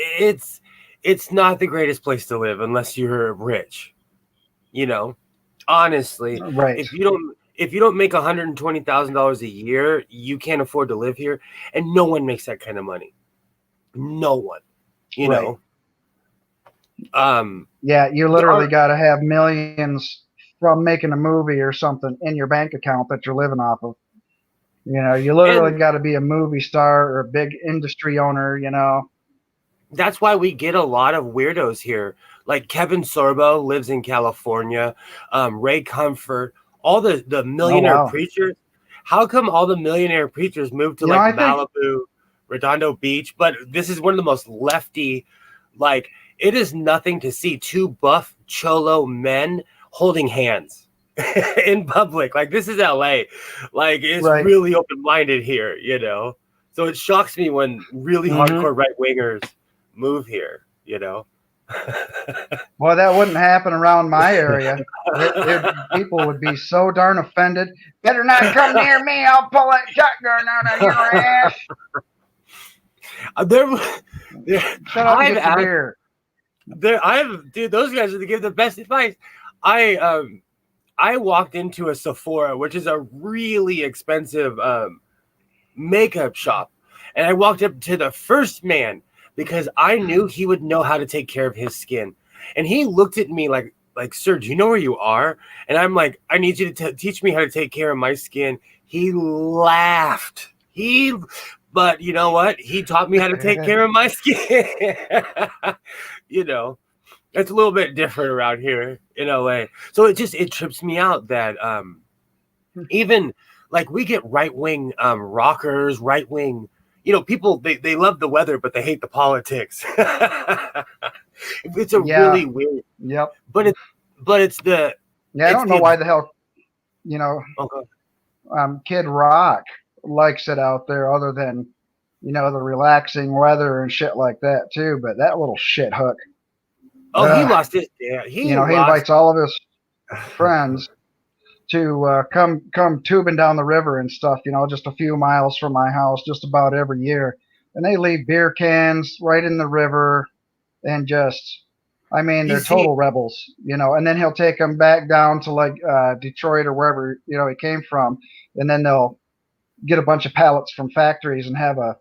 not the greatest place to live unless you're rich. You know, honestly, Right. if you don't make $120,000 a year, you can't afford to live here, and no one makes that kind of money. No one, you Right. know. Yeah, you literally got to have millions from making a movie or something in your bank account that you're living off of. You know, you literally got to be a movie star or a big industry owner, you know. That's why we get a lot of weirdos here. Like Kevin Sorbo lives in California, Ray Comfort, all the millionaire preachers. How come all the millionaire preachers moved to Malibu, Redondo Beach? But this is one of the most lefty, like, it is nothing to see two buff cholo men holding hands in public. Like, this is LA. Like, it's really open-minded here, you know? So it shocks me when really hardcore right-wingers move here, you know? Well, that wouldn't happen around my area. People would be so darn offended. Better not come near me. I'll pull that shotgun out of your ass. Shut up and get your beer. Dude, those guys are to give the best advice. I walked into a Sephora, which is a really expensive makeup shop, and I walked up to the first man because I knew he would know how to take care of his skin, and he looked at me like, sir, do you know where you are? And I'm like, I need you to teach me how to take care of my skin. He laughed. But you know what? He taught me how to take care of my skin. You know, it's a little bit different around here in LA. So it trips me out that even like we get right-wing rockers, right-wing, you know, people, they love the weather, but they hate the politics. It's a really weird. Yep. But it's the. Yeah, I don't know why the hell, you know, Kid Rock likes it out there other than, you know, the relaxing weather and shit like that too. But that little shit hook. Oh, he lost his. Yeah, he invites all of his friends to come tubing down the river and stuff. You know, just a few miles from my house, just about every year, and they leave beer cans right in the river, and just, I mean, they're total rebels, you know. And then he'll take them back down to like Detroit or wherever, you know, he came from, and then they'll get a bunch of pallets from factories and have a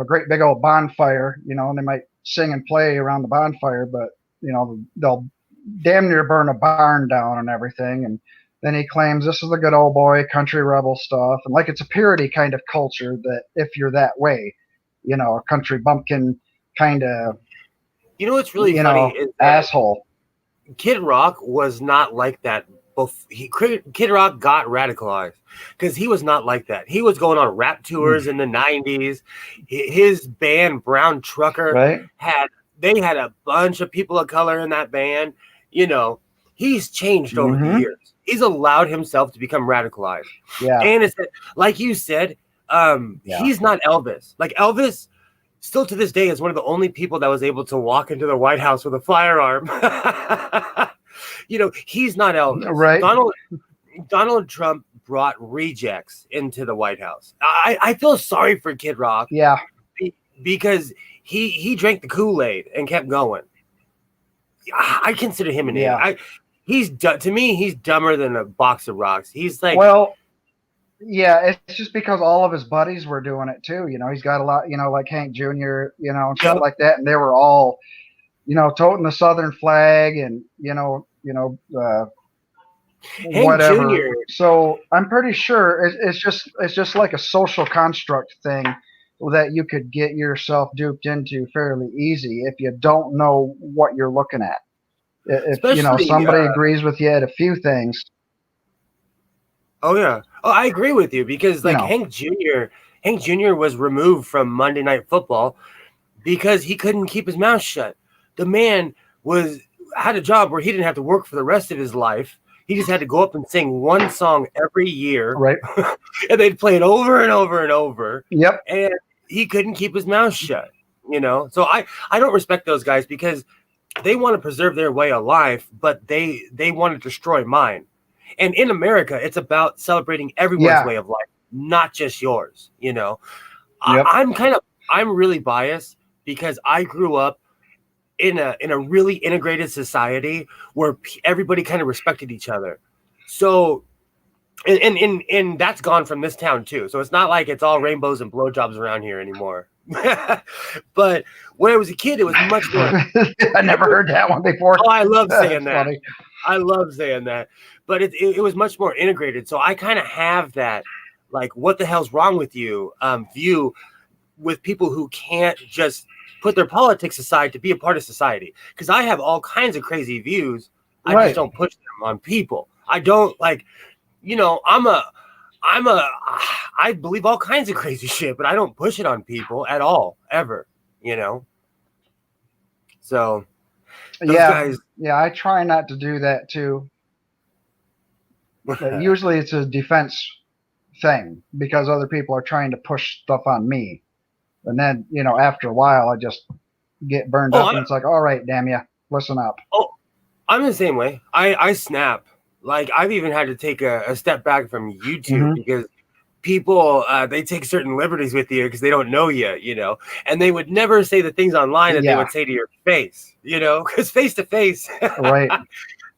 great big old bonfire, you know, and they might sing and play around the bonfire, but you know, they'll damn near burn a barn down and everything. And then he claims this is the good old boy country rebel stuff, and like it's a purity kind of culture that if you're that way, you know, a country bumpkin kind of, you know, what's really funny is asshole. Kid Rock was not like that. Kid Rock got radicalized because he was not like that. He was going on rap tours in the 90s. His band Brown Trucker had a bunch of people of color in that band. You know, he's changed over the years. He's allowed himself to become radicalized. Yeah. And it's like you said, he's not Elvis. Like Elvis still to this day is one of the only people that was able to walk into the White House with a firearm. You know, he's not Elvis. Right. Donald Trump brought rejects into the White House. I feel sorry for Kid Rock. Yeah. Because he drank the Kool-Aid and kept going. I consider him an idiot. To me, he's dumber than a box of rocks. He's like, well, yeah, it's just because all of his buddies were doing it too. You know, he's got a lot, you know, like Hank Jr., you know, and shit like that. And they were all, you know, toting the Southern flag and, whatever. Jr. So I'm pretty sure it's just like a social construct thing that you could get yourself duped into fairly easy if you don't know what you're looking at. If you know somebody agrees with you at a few things. Oh yeah. Oh, I agree with you because like Hank Jr. was removed from Monday Night Football because he couldn't keep his mouth shut. The man had a job where he didn't have to work for the rest of his life. He just had to go up and sing one song every year. Right. And they'd play it over and over and over. Yep. And he couldn't keep his mouth shut, you know? So I don't respect those guys because they want to preserve their way of life, but they want to destroy mine. And in America, it's about celebrating everyone's Yeah. way of life, not just yours. You know, Yep. I'm really biased because I grew up in a really integrated society where everybody kind of respected each other. So and that's gone from this town too. So it's not like it's all rainbows and blowjobs around here anymore. But when I was a kid, it was much more. I never heard that one before. Oh, I love saying that. Funny. I love saying that. But it was much more integrated. So I kind of have that, like, what the hell's wrong with you view with people who can't just put their politics aside to be a part of society. Because I have all kinds of crazy views. I Right. just don't push them on people. I don't like, you know, I believe all kinds of crazy shit, but I don't push it on people at all, ever, you know? So, those guys. Yeah, I try not to do that too. But usually it's a defense thing because other people are trying to push stuff on me. And then, you know, after a while, I just get burned up and it's like, all right, damn you, listen up. Oh, I'm the same way. I snap. Like, I've even had to take a step back from YouTube because people, they take certain liberties with you because they don't know you, you know, and they would never say the things online that they would say to your face, you know, because face to face, right?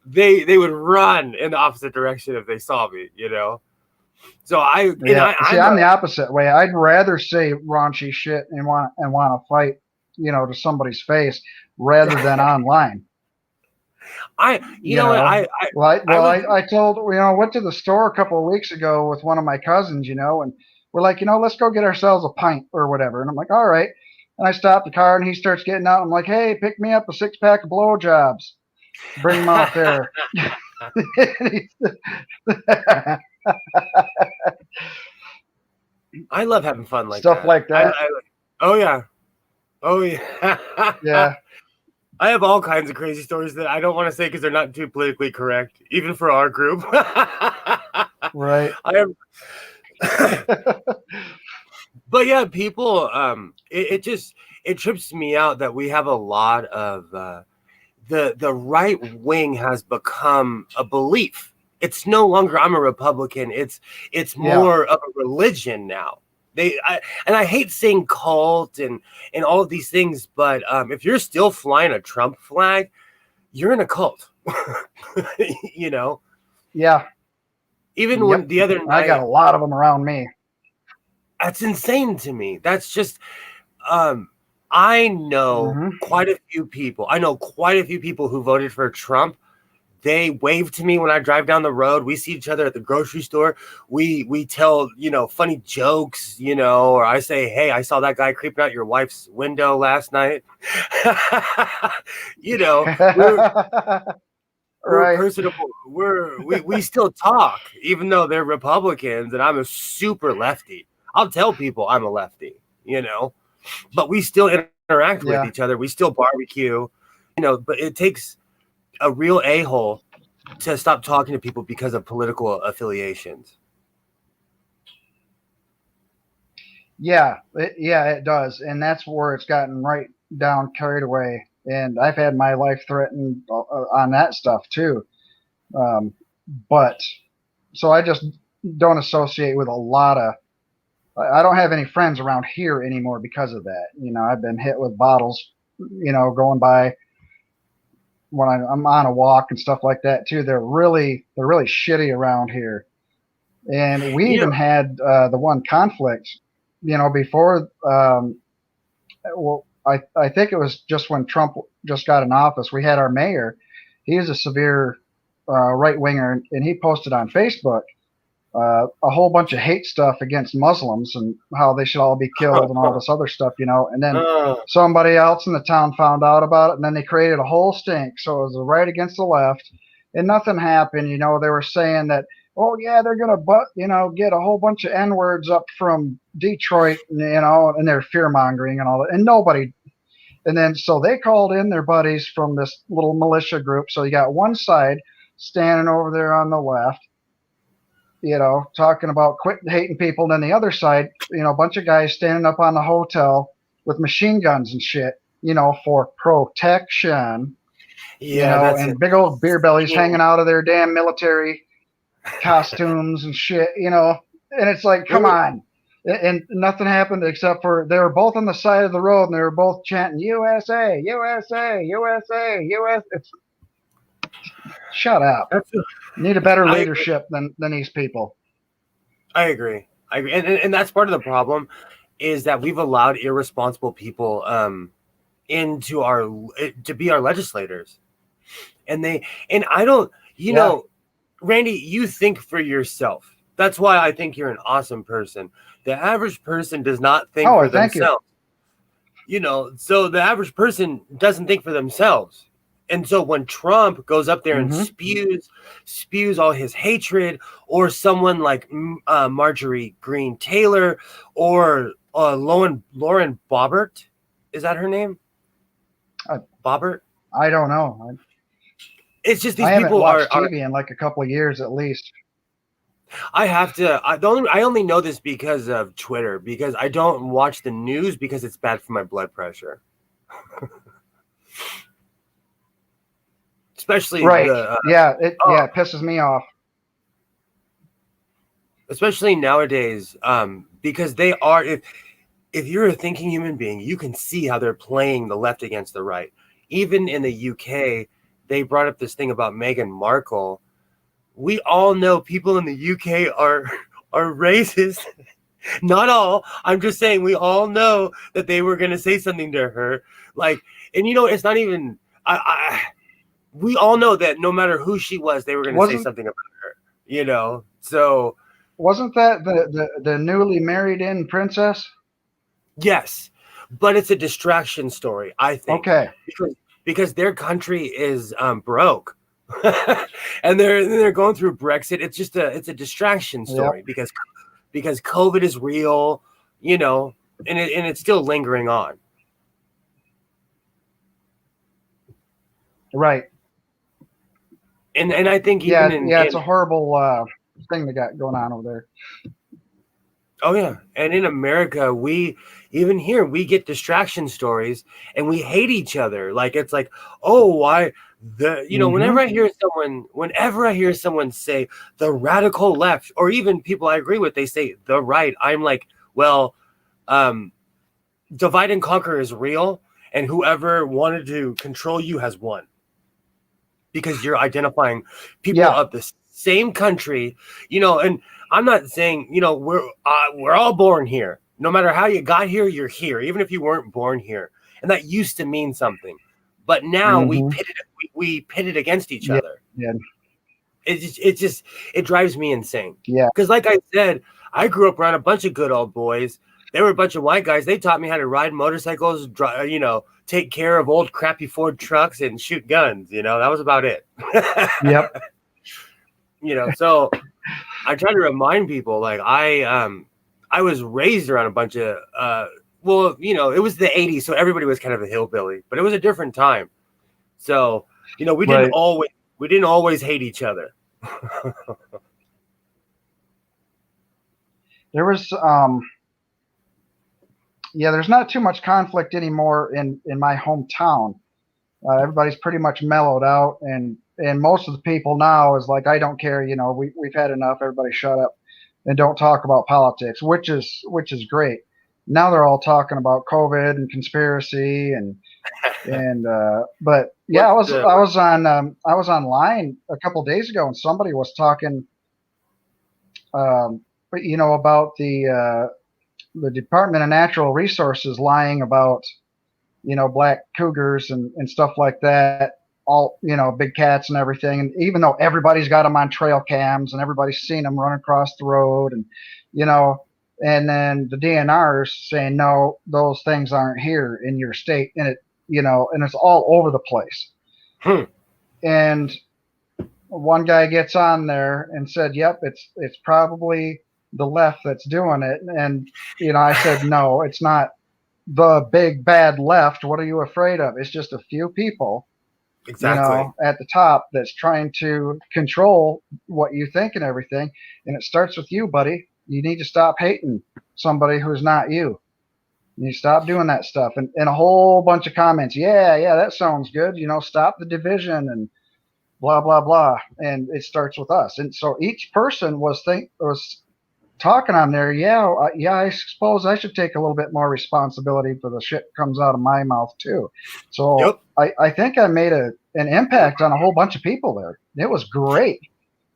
They would run in the opposite direction if they saw me, you know. So I'm the opposite way. I'd rather say raunchy shit and want to fight, you know, to somebody's face rather than online. I told, you know, went to the store a couple of weeks ago with one of my cousins, you know, and we're like, you know, let's go get ourselves a pint or whatever. And I'm like, all right. And I stop the car and he starts getting out. I'm like, hey, pick me up a 6-pack of blowjobs. Bring them out there. I love having fun like stuff that. like that. Oh yeah. Yeah. I have all kinds of crazy stories that I don't want to say because they're not too politically correct, even for our group. Right. I have. But yeah, people. It trips me out that we have a lot of the right wing has become a belief. It's no longer I'm a Republican. It's more of a religion now. I hate saying cult and all of these things, but if you're still flying a Trump flag, you're in a cult. You know? Yeah. Even when the other night, I got a lot of them around me. That's insane to me. That's just I know quite a few people. I know quite a few people who voted for Trump. They wave to me when I drive down the road. We see each other at the grocery store. We tell, you know, funny jokes, you know, or I say, hey, I saw that guy creeping out your wife's window last night. You know, we're personable. We still talk, even though they're Republicans and I'm a super lefty. I'll tell people I'm a lefty, you know, but we still interact with each other. We still barbecue, you know, but it takes a real a-hole to stop talking to people because of political affiliations. Yeah, it does. And that's where it's gotten right down carried away. And I've had my life threatened on that stuff too. But so I just don't associate with a lot of, I don't have any friends around here anymore because of that. You know, I've been hit with bottles, you know, going by when I'm on a walk and stuff like that too. They're really shitty around here. And we even had the one conflict, you know, before, well, I think it was just when Trump just got in office. We had our mayor. He's a severe right winger, and he posted on Facebook a whole bunch of hate stuff against Muslims and how they should all be killed and all this other stuff, you know. And then somebody else in the town found out about it, and then they created a whole stink. So it was the right against the left, and nothing happened. You know, they were saying that, oh yeah, they're gonna get a whole bunch of N-words up from Detroit, you know, and they're fear mongering and all that, and nobody. And then so they called in their buddies from this little militia group. So you got one side standing over there on the left, you know, talking about quit hating people. And then the other side, you know, a bunch of guys standing up on the hotel with machine guns and shit, you know, for protection. Yeah, that's and it. big old beer bellies hanging out of their damn military costumes and shit, and it's like, come on. And nothing happened except for they were both on the side of the road and they were both chanting USA, USA, USA, US. It's shut up. You need a better I leadership than these people. agree. I agree. And that's part of the problem is that we've allowed irresponsible people into to be our legislators. And I don't, Randy, you think for yourself. That's why I think you're an awesome person. The average person does not think for themselves. So the average person doesn't think for themselves. And so when Trump goes up there and spews all his hatred, or someone like Marjorie Green Taylor, or Lauren Boebert, is that her name? Boebert? I don't know. It's just these I haven't people watched are TV in like a couple of years at least. I have to. I only know this because of Twitter, because I don't watch the news because it's bad for my blood pressure. Especially right. It pisses me off. Especially nowadays, because they are. If you're a thinking human being, you can see how they're playing the left against the right. Even in the UK, they brought up this thing about Meghan Markle. We all know people in the UK are racist. Not all. I'm just saying we all know that they were going to say something to her. Like, and it's not even. We all know that no matter who she was, they were going to say something about her. So wasn't that the newly married in princess? Yes, but it's a distraction story, I think. Okay. Because their country is broke. And they're going through Brexit. It's a distraction story because COVID is real, and it's still lingering on. Right. And I think it's a horrible thing they got going on over there. Oh yeah, and in America, we get distraction stories, and we hate each other. Like it's like, oh, why whenever I hear someone say the radical left, or even people I agree with, they say the right, I'm like, well, divide and conquer is real, and whoever wanted to control you has won, because you're identifying people of the same country, and I'm not saying, we're all born here. No matter how you got here, you're here, even if you weren't born here. And that used to mean something. But now we pit it against each other. Yeah. It drives me insane. Yeah. Because like I said, I grew up around a bunch of good old boys. They were a bunch of white guys. They taught me how to ride motorcycles, take care of old crappy Ford trucks and shoot guns. That was about it. Yep. So I try to remind people, like I was raised around a bunch of it was the 80s, so everybody was kind of a hillbilly, but it was a different time. So, we didn't always hate each other. There was there's not too much conflict anymore in my hometown. Everybody's pretty much mellowed out, and most of the people now is like, I don't care, we've had enough, everybody shut up and don't talk about politics, which is great. Now they're all talking about COVID and conspiracy but I was online a couple of days ago, and somebody was talking about the Department of Natural Resources lying about black cougars and stuff like that, all big cats and everything. And even though everybody's got them on trail cams and everybody's seen them run across the road, and and then the DNR is saying, no, those things aren't here in your state, and and it's all over the place. And one guy gets on there and said, yep, it's probably the left that's doing it. And I said, no, it's not the big bad left. What are you afraid of? It's just a few people at the top that's trying to control what you think and everything. And it starts with you, buddy. You need to stop hating somebody who's not you. You stop doing that stuff. And a whole bunch of comments. Yeah, that sounds good. Stop the division and blah, blah, blah. And it starts with us. And so each person was talking on there. I suppose I should take a little bit more responsibility for the shit that comes out of my mouth too. So Yep. I think I made an impact on a whole bunch of people there. It was great.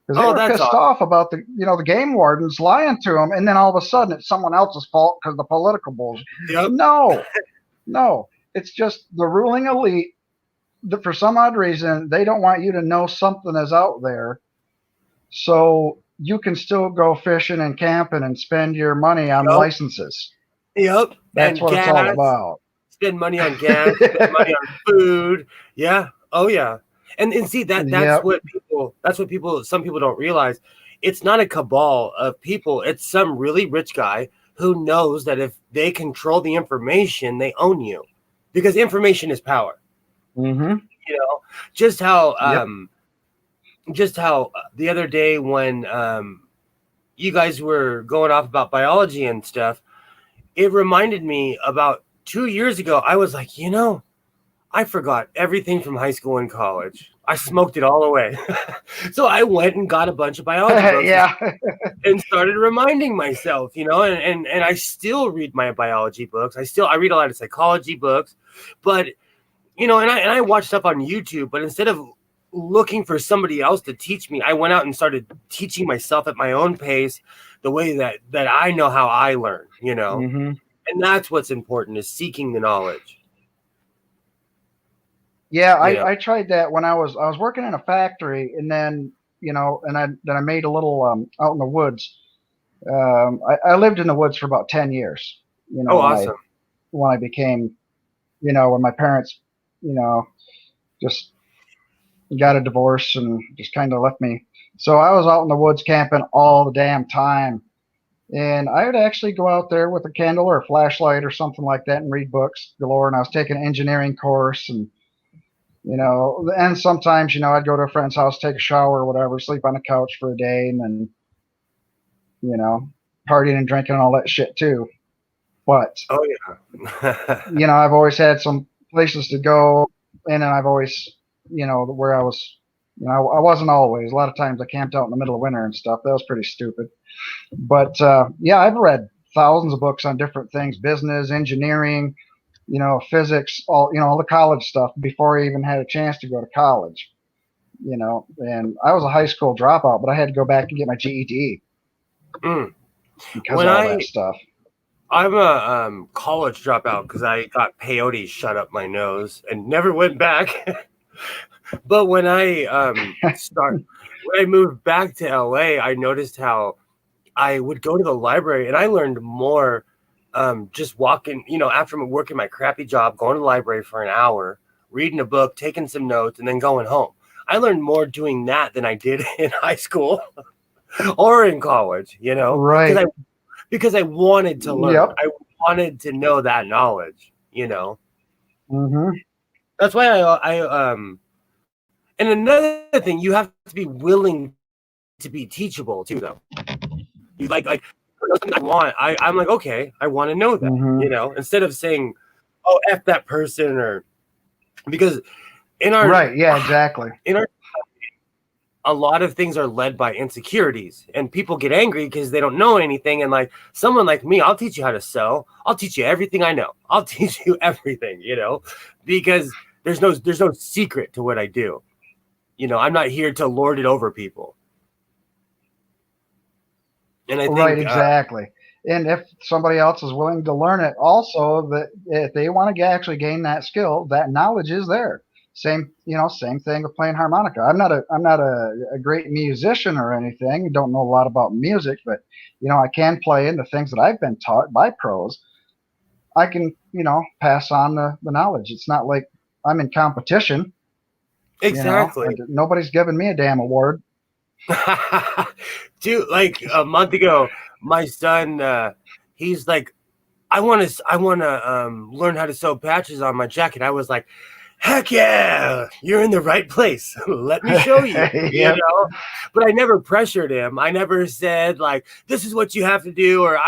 Because they were that's pissed off about the game wardens lying to them, and then all of a sudden it's someone else's fault because of the political bullshit. Yep. No, it's just the ruling elite. For some odd reason, they don't want you to know something is out there, so you can still go fishing and camping and spend your money on licenses. Yep. That's what it's all about. Spend money on gas, spend money on food. Yeah. Oh yeah. And see that's what some people don't realize. It's not a cabal of people. It's some really rich guy who knows that if they control the information, they own you, because information is power. Mm-hmm. Just how the other day when you guys were going off about biology and stuff, it reminded me about 2 years ago. I was like, I forgot everything from high school and college. I smoked it all away. So I went and got a bunch of biology books and started reminding myself, and I still read my biology books. I read a lot of psychology books, but, and I watch stuff on YouTube, but instead of looking for somebody else to teach me, I went out and started teaching myself at my own pace, the way that I know how I learn, Mm-hmm. And that's what's important, is seeking the knowledge. Yeah, I tried that when I was working in a factory, and then I made a little out in the woods. I lived in the woods for about 10 years. Awesome. When I became, when my parents, just got a divorce and just kind of left me. So I was out in the woods camping all the damn time. And I would actually go out there with a candle or a flashlight or something like that and read books galore. And I was taking an engineering course, and and sometimes, I'd go to a friend's house, take a shower or whatever, sleep on the couch for a day, and then, partying and drinking and all that shit too. But, I've always had some places to go, and then I've always, where I was, I wasn't always. A lot of times I camped out in the middle of winter and stuff. That was pretty stupid. But, I've read thousands of books on different things, business, engineering, physics, all the college stuff before I even had a chance to go to college, and I was a high school dropout, but I had to go back and get my GED because of all that stuff. I'm a college dropout because I got peyote shut up my nose and never went back. But when I moved back to LA, I noticed how I would go to the library, and I learned more just walking, after working my crappy job, going to the library for an hour, reading a book, taking some notes, and then going home. I learned more doing that than I did in high school or in college, Right. Because I wanted to learn. Yep. I wanted to know that knowledge, Mm-hmm. That's why I and another thing, you have to be willing to be teachable too, though. You like I want. I'm like, okay, I want to know that, Mm-hmm. instead of saying, "Oh, F that person," or because in our exactly. In our a lot of things are led by insecurities, and people get angry because they don't know anything. And like someone like me, I'll teach you how to sew. I'll teach you everything I know. I'll teach you everything, because there's no secret to what I do. I'm not here to lord it over people. And I think, right, exactly. And if somebody else is willing to learn it, also, that if they want to actually gain that skill, that knowledge is there. Same thing with playing harmonica. I'm not a great musician or anything. Don't know a lot about music, but I can play in the things that I've been taught by pros. I can pass on the knowledge. It's not like I'm in competition. Exactly. Nobody's giving me a damn award. Dude, like a month ago, my son, he's like, I want to learn how to sew patches on my jacket. I was like, heck yeah, you're in the right place. Let me show you, But I never pressured him. I never said like, this is what you have to do, or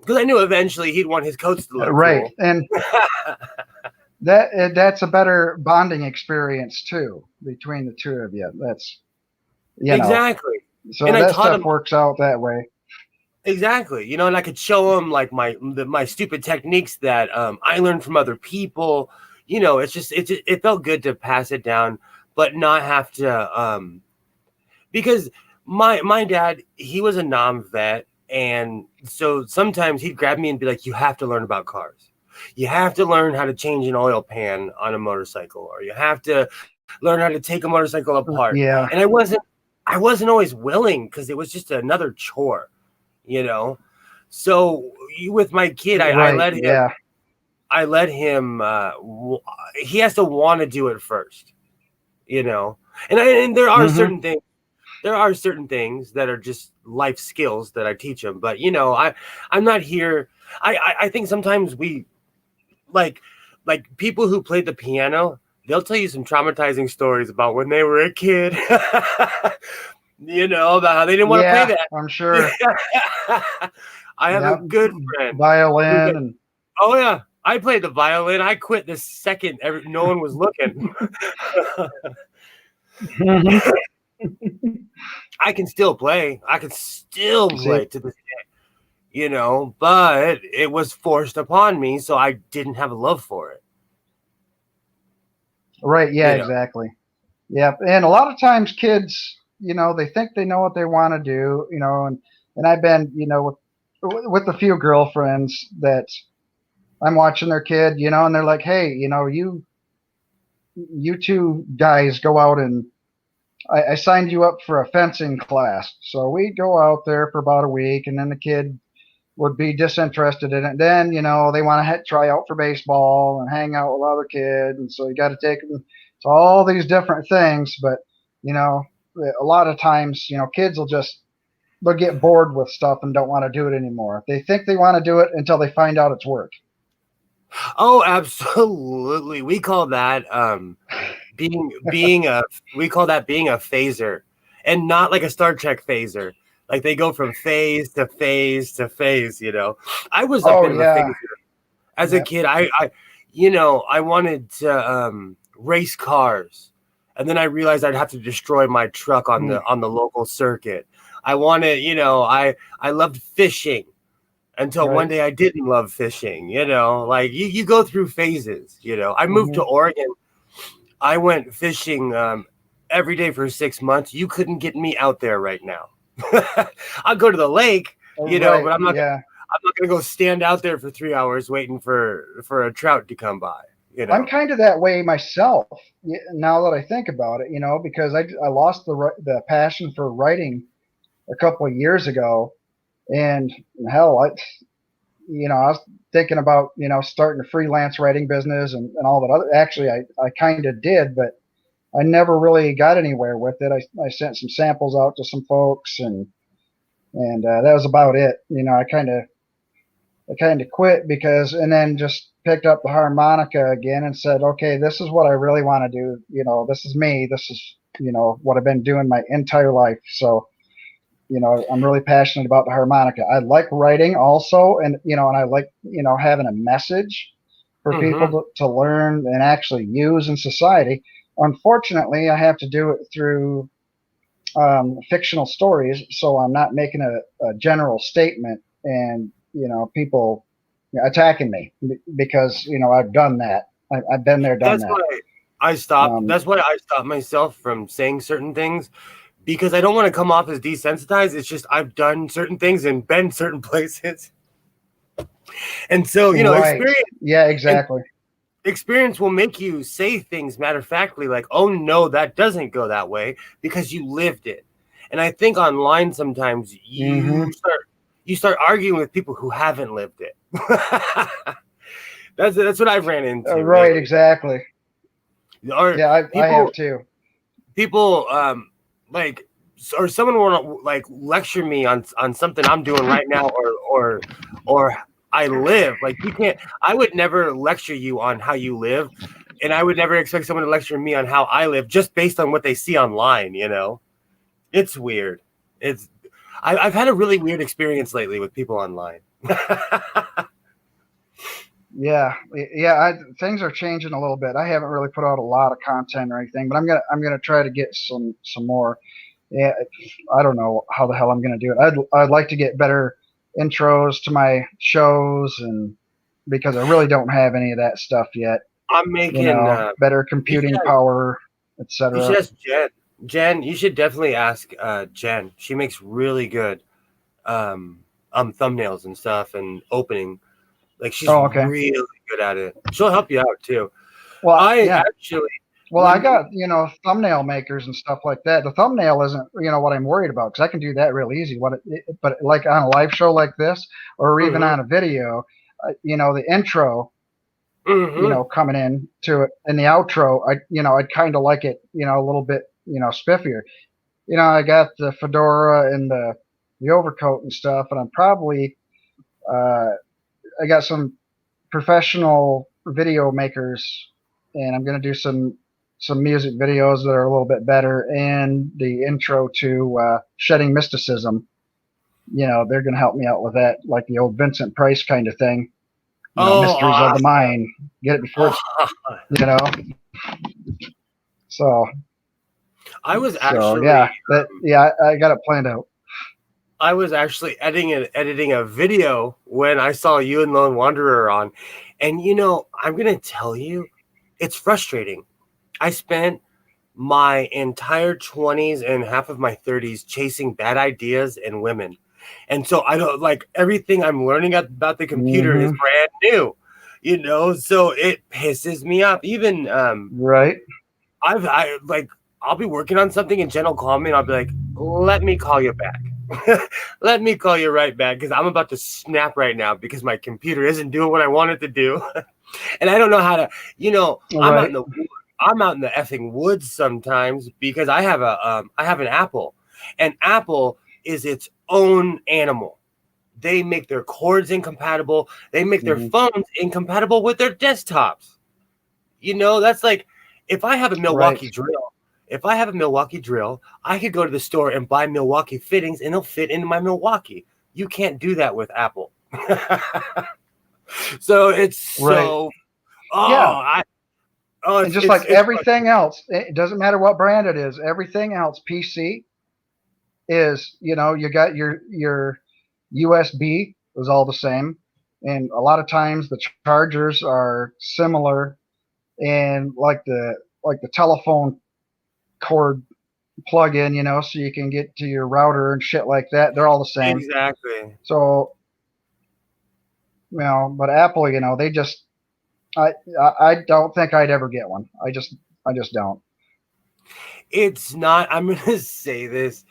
because I knew eventually he'd want his coats to look Right, cool. and that's a better bonding experience too between the two of you. That's Exactly. so And I that taught stuff him works out that way. exactly, and I could show him like my stupid techniques that I learned from other people. It felt good to pass it down, but not have to because my dad, he was a non-vet, and so sometimes he'd grab me and be like, "You have to learn about cars. You have to learn how to change an oil pan on a motorcycle, or you have to learn how to take a motorcycle apart." Yeah. And I wasn't always willing because it was just another chore, you know. So with my kid, I Right. let him. Yeah. I let him. He has to want to do it first, And there are Mhm. certain things. There are certain things that are just life skills that I teach him. But I'm not here. I think sometimes we like people who played the piano. They'll tell you some traumatizing stories about when they were a kid. About how they didn't want to play Yeah, that. I'm sure. I have a Yeah, good friend. violin and Oh yeah, I played the violin. I quit the second no one was looking. Mhm. I can still play. I can still See, play to this day, but it was forced upon me, so I didn't have a love for it. right? Yeah, exactly. Yep. And a lot of times, kids, they think they know what they want to do, and I've been, with a few girlfriends that I'm watching their kid, and they're like, hey, you two guys go out and I signed you up for a fencing class. So we go out there for about a week, and then the kid would be disinterested in it. Then, they want to try out for baseball and hang out with other kids. And so you got to take them to all these different things. But, a lot of times, kids they'll get bored with stuff and don't want to do it anymore. They think they want to do it until they find out it's work. Oh, absolutely. We call that we call that being a phaser, and not like a Star Trek phaser. Like they go from phase to phase to phase, I was a Oh, bit of a yeah. phaser as a kid. I wanted to race cars, and then I realized I'd have to destroy my truck on the local circuit. I wanted, I loved fishing until one Right. day I didn't love fishing. Like you go through phases. I moved to Mhm. Oregon. I went fishing every day for 6 months. You couldn't get me out there right now. I'll go to the lake, Right. but I'm not Yeah. gonna go stand out there for 3 hours waiting for a trout to come by. I'm kind of that way myself now that I think about it, because I lost the passion for writing a couple of years ago, and hell, I was thinking about starting a freelance writing business and all that other. Actually, I kind of did, but I never really got anywhere with it. I sent some samples out to some folks, and that was about it. I kind of quit and then just picked up the harmonica again and said, okay, this is what I really want to do. This is me. This is, what I've been doing my entire life. So, I'm really passionate about the harmonica. I like writing also. And I like, having a message for Mm-hmm. people to learn and actually use in society. Unfortunately, I have to do it through fictional stories. So I'm not making a general statement and, people attacking me because I've done that. I've been there, done That's that. why I stopped. Um, That's why I stopped myself from saying certain things, because I don't want to come off as desensitized. It's just I've done certain things and been certain places, and so right. Yeah, exactly. experience will make you say things matter of factly, like, "Oh no, that doesn't go that way," because you lived it. And I think online sometimes Hmm. you start arguing with people who haven't lived it. That's what I've ran into Right, lately. exactly. Or Yeah, I have too. people like or someone want to like lecture me on something I'm doing right now, or I live. Like, you can't. I would never lecture you on how you live, and I would never expect someone to lecture me on how I live just based on what they see online. It's weird. I've had a really weird experience lately with people online. Yeah, things are changing a little bit. I haven't really put out a lot of content or anything, but I'm gonna try to get some more. Yeah, I don't know how the hell I'm gonna do it. I'd like to get better intros to my shows, and because I really don't have any of that stuff yet. I'm making Better computing power, you should etc. ask Jen. Jen, you should definitely ask Jen. She makes really good thumbnails and stuff and opening. Like she's Oh, okay. really good at it. She'll help you out too. Well, I got thumbnail makers and stuff like that. The thumbnail isn't what I'm worried about, because I can do that real easy. But like on a live show like this, or even on a video, the intro, coming in to it, and the outro, I'd kind of like it, a little bit, spiffier. I got the fedora and the overcoat and stuff, and I'm probably I got some professional video makers, and I'm going to do some music videos that are a little bit better, and the intro to Shedding Mysticism. They're going to help me out with that, like the old Vincent Price kind of thing. Mysteries of the Mind. Get it before it's, So I was actually I got it planned out. I was actually editing a video when I saw you and Lone Wanderer on, and I'm gonna tell you, it's frustrating. I spent my entire 20s and half of my 30s chasing bad ideas and women, and so I don't like everything I'm learning about the computer is brand new, so it pisses me off. Even right. I'll be working on something and Jen will call me and I'll be like, let me call you back. Let me call you right back, because I'm about to snap right now because my computer isn't doing what I want it to do. And I don't know how to, I'm out in the effing woods sometimes because I have an Apple, and Apple is its own animal. They make their cords incompatible. They make their phones incompatible with their desktops. That's like, if I have a Milwaukee drill, I could go to the store and buy Milwaukee fittings and they'll fit into my Milwaukee. You can't do that with Apple. So it's so, and just like everything else, it doesn't matter what brand it is. Everything else, PC is, you got your USB is all the same. And a lot of times the chargers are similar, and like the telephone cord plug in, so you can get to your router and shit like that. They're all the same. Exactly. So, but Apple, they just, I don't think I'd ever get one. I just don't. It's not, I'm going to say this.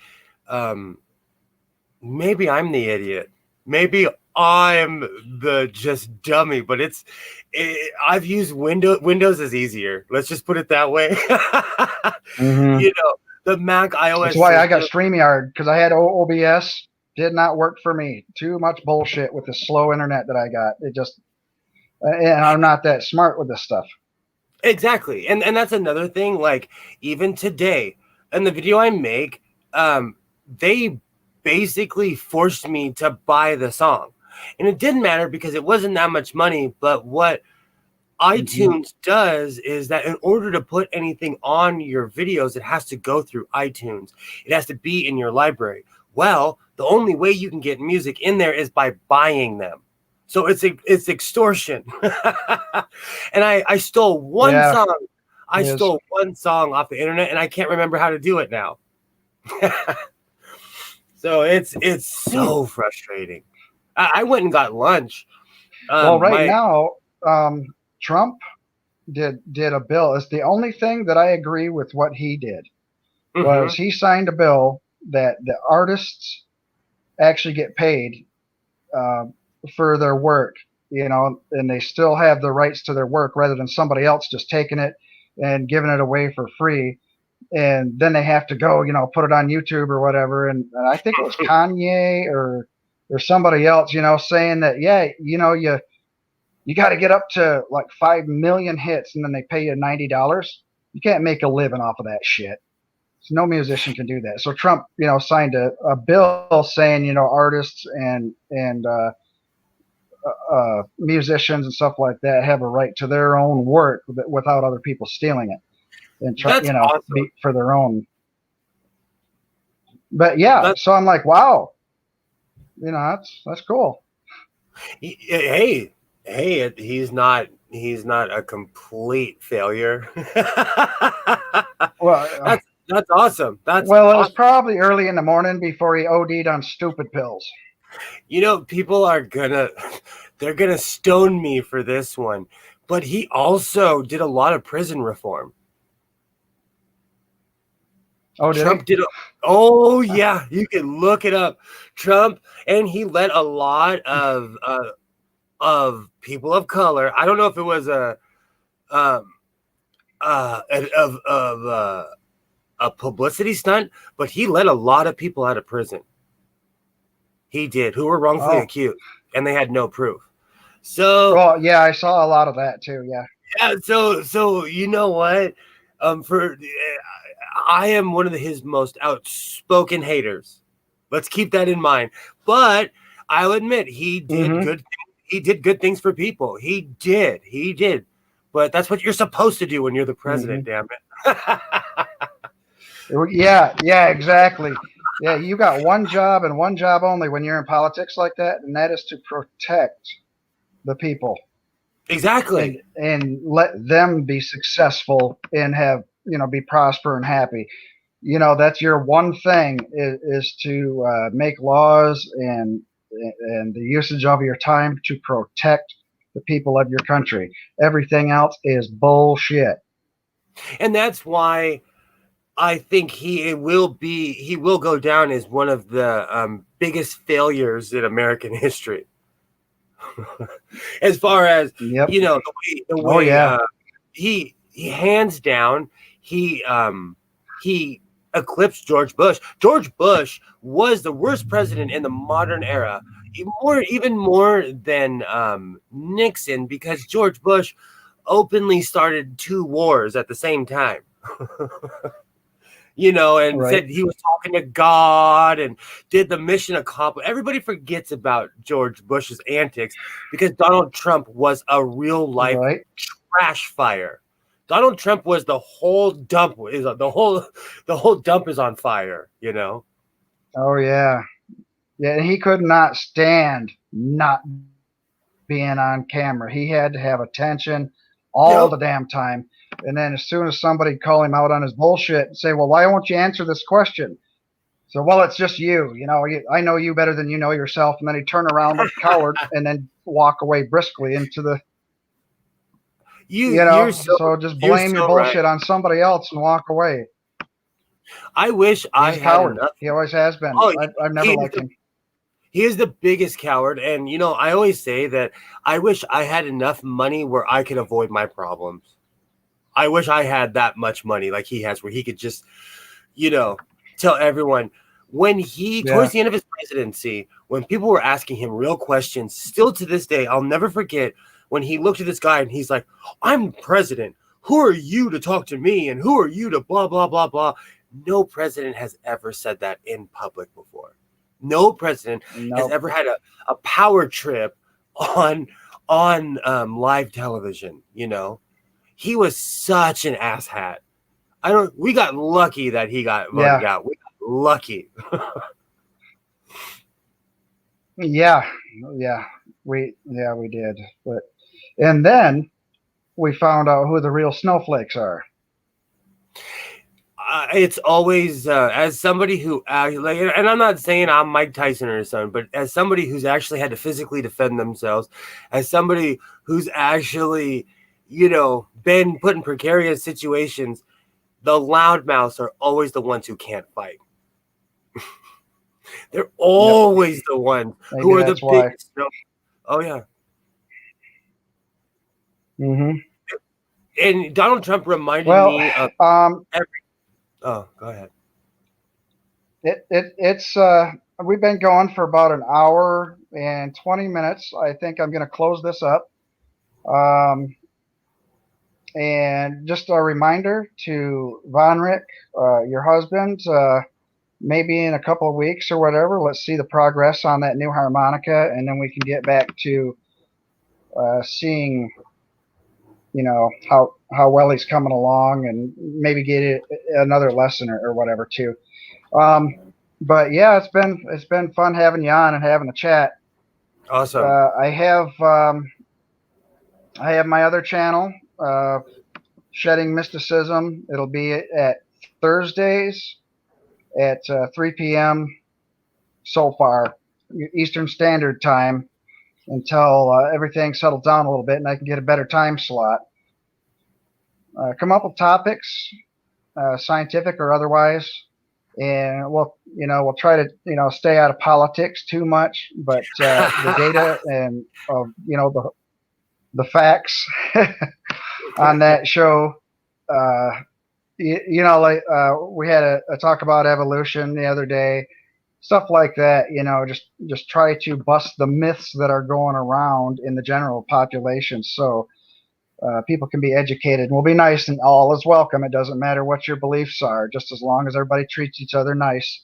Maybe I'm the idiot. Maybe I'm the just dummy, but I've used Windows. Windows is easier. Let's just put it that way. The Mac iOS. That's why I got StreamYard, because I had OBS. Did not work for me. Too much bullshit with the slow internet that I got. It just, and I'm not that smart with this stuff. Exactly. And that's another thing. Like, even today, in the video I make, they basically forced me to buy the song. And it didn't matter because it wasn't that much money. But what iTunes does is that in order to put anything on your videos, it has to go through iTunes. It has to be in your library. Well, the only way you can get music in there is by buying them. So it's extortion. And I stole one song. I stole one song off the internet, and I can't remember how to do it now. So it's so frustrating. I went and got lunch. Well, now, Trump did a bill. It's the only thing that I agree with what he did. Was he signed a bill that the artists actually get paid for their work, and they still have the rights to their work, rather than somebody else just taking it and giving it away for free. And then they have to go, put it on YouTube or whatever. And I think it was Kanye or somebody else, saying that, you got to get up to like 5 million hits, and then they pay you $90. You can't make a living off of that shit. So no musician can do that. So Trump, signed a bill saying, artists and musicians and stuff like that have a right to their own work without other people stealing it and That's awesome. for their own. But yeah, so I'm like, wow, that's cool. Hey, he's not a complete failure. Well, that's awesome. It was probably early in the morning before he OD'd on stupid pills. People are they're gonna stone me for this one, but he also did a lot of prison reform. Oh, Trump did. Oh yeah, you can look it up. Trump, and he let a lot of people of color. I don't know if it was a publicity stunt, but he let a lot of people out of prison. He did, who were wrongfully accused, and they had no proof. So, well, yeah, I saw a lot of that too. Yeah. Yeah. So you know what? I am one of his most outspoken haters. Let's keep that in mind. But I'll admit he did good. He did good things for people. He did. But that's what you're supposed to do when you're the president. Damn it. Yeah, exactly. Yeah, you got one job and one job only when you're in politics like that, and that is to protect the people. Exactly. And let them be successful and have, be prosper and happy. That's your one thing is to make laws and the usage of your time to protect the people of your country. Everything else is bullshit. And that's why I think he will go down as one of the biggest failures in American history. As far as the way he hands down he eclipsed George Bush. George Bush was the worst president in the modern era, even more than Nixon, because George Bush openly started 2 wars at the same time. And said he was talking to God and did the mission accomplished. Everybody forgets about George Bush's antics because Donald Trump was a real life trash fire. Donald Trump was the whole dump the whole dump is on fire, Oh yeah. Yeah, he could not stand not being on camera. He had to have attention all the damn time. And then as soon as somebody call him out on his bullshit and say, well, why won't you answer this question? So, well, it's just you. I know you better than you know yourself. And then he'd turn around like a coward and then walk away briskly into the, so just blame your bullshit on somebody else and walk away. I wish I had coward. He always has been. I've never liked him. He is the biggest coward. And, I always say that I wish I had enough money where I could avoid my problems. I wish I had that much money like he has, where he could just, tell everyone when towards the end of his presidency, when people were asking him real questions, still to this day, I'll never forget when he looked at this guy and he's like, I'm president. Who are you to talk to me? And who are you to blah, blah, blah, blah. No president has ever said that in public before. No president has ever had a power trip on live television, He was such an asshat. We got lucky that he got voted out. We got lucky. Yeah, we did. And then we found out who the real snowflakes are. It's always as somebody who and I'm not saying I'm Mike Tyson or something, but as somebody who's actually had to physically defend themselves, as somebody who's actually been put in precarious situations, the loudmouths are always the ones who can't fight. They're always the ones who are the biggest. Oh yeah. Mm-hmm. And Donald Trump reminded me of Oh, go ahead. It's we've been going for about an hour and 20 minutes. I think I'm going to close this up. And just a reminder to Von Rick, your husband, maybe in a couple of weeks or whatever, let's see the progress on that new harmonica, and then we can get back to seeing, how well he's coming along, and maybe get another lesson or whatever too. But yeah, it's been fun having you on and having a chat. Awesome. I have my other channel, Shedding Mysticism. It'll be at Thursdays at 3 p.m. so far, Eastern Standard Time, until everything settles down a little bit and I can get a better time slot. Come up with topics, scientific or otherwise, and we'll try to stay out of politics too much, but the data and the facts on that show. We had a talk about evolution the other day, stuff like that. Just try to bust the myths that are going around in the general population, so people can be educated. And we'll be nice, and all is welcome. It doesn't matter what your beliefs are, just as long as everybody treats each other nice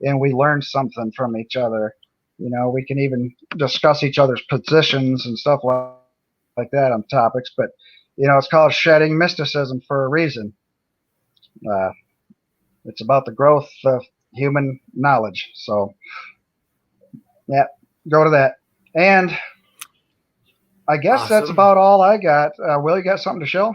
and we learn something from each other. We can even discuss each other's positions and stuff like that on topics. But it's called Shedding Mysticism for a reason. It's about the growth of human knowledge. So yeah, go to that. And I guess that's Awesome. about all I got. Will, you got something to show?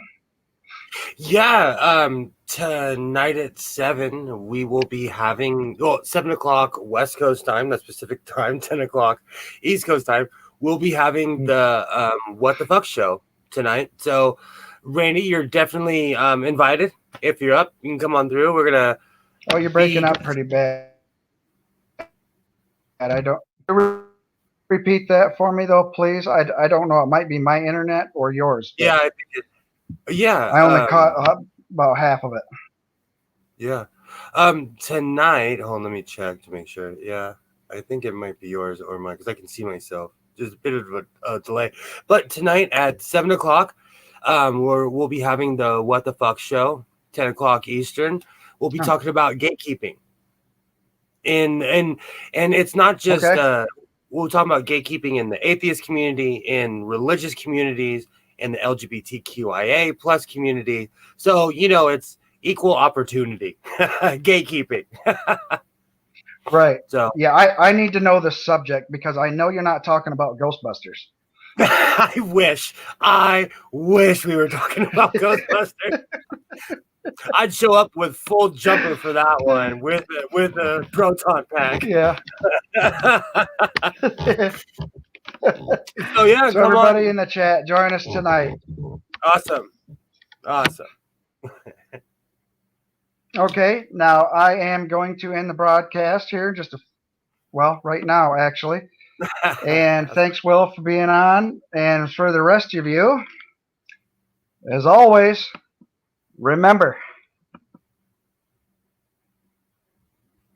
Yeah. Tonight at 7, we will be having 7 o'clock West Coast time. That's Pacific time. 10 o'clock East Coast time. We'll be having the What the Fuck show tonight. So, Randy, you're definitely invited. If you're up, you can come on through. We're gonna. Oh, you're breaking up pretty bad. I don't. Repeat that for me, though, please. I don't know. It might be my internet or yours. Yeah, I think yeah. I only caught about half of it. Yeah. Tonight, hold on, let me check to make sure. Yeah, I think it might be yours or mine because I can see myself. There's a bit of a delay. But tonight at 7 o'clock, we'll be having the What the Fuck show, 10 o'clock Eastern. We'll be talking about gatekeeping. And it's not just we'll talk about gatekeeping in the atheist community, in religious communities, in the LGBTQIA plus community. So, it's equal opportunity gatekeeping. Right. So yeah, I need to know the subject because I know you're not talking about Ghostbusters. I wish we were talking about Ghostbusters. I'd show up with full jumper for that one with a proton pack. Yeah. So yeah, so everybody in the chat, join us tonight. Awesome. Okay, now I am going to end the broadcast here right now actually. And thanks, Will, for being on. And for the rest of you, as always, remember,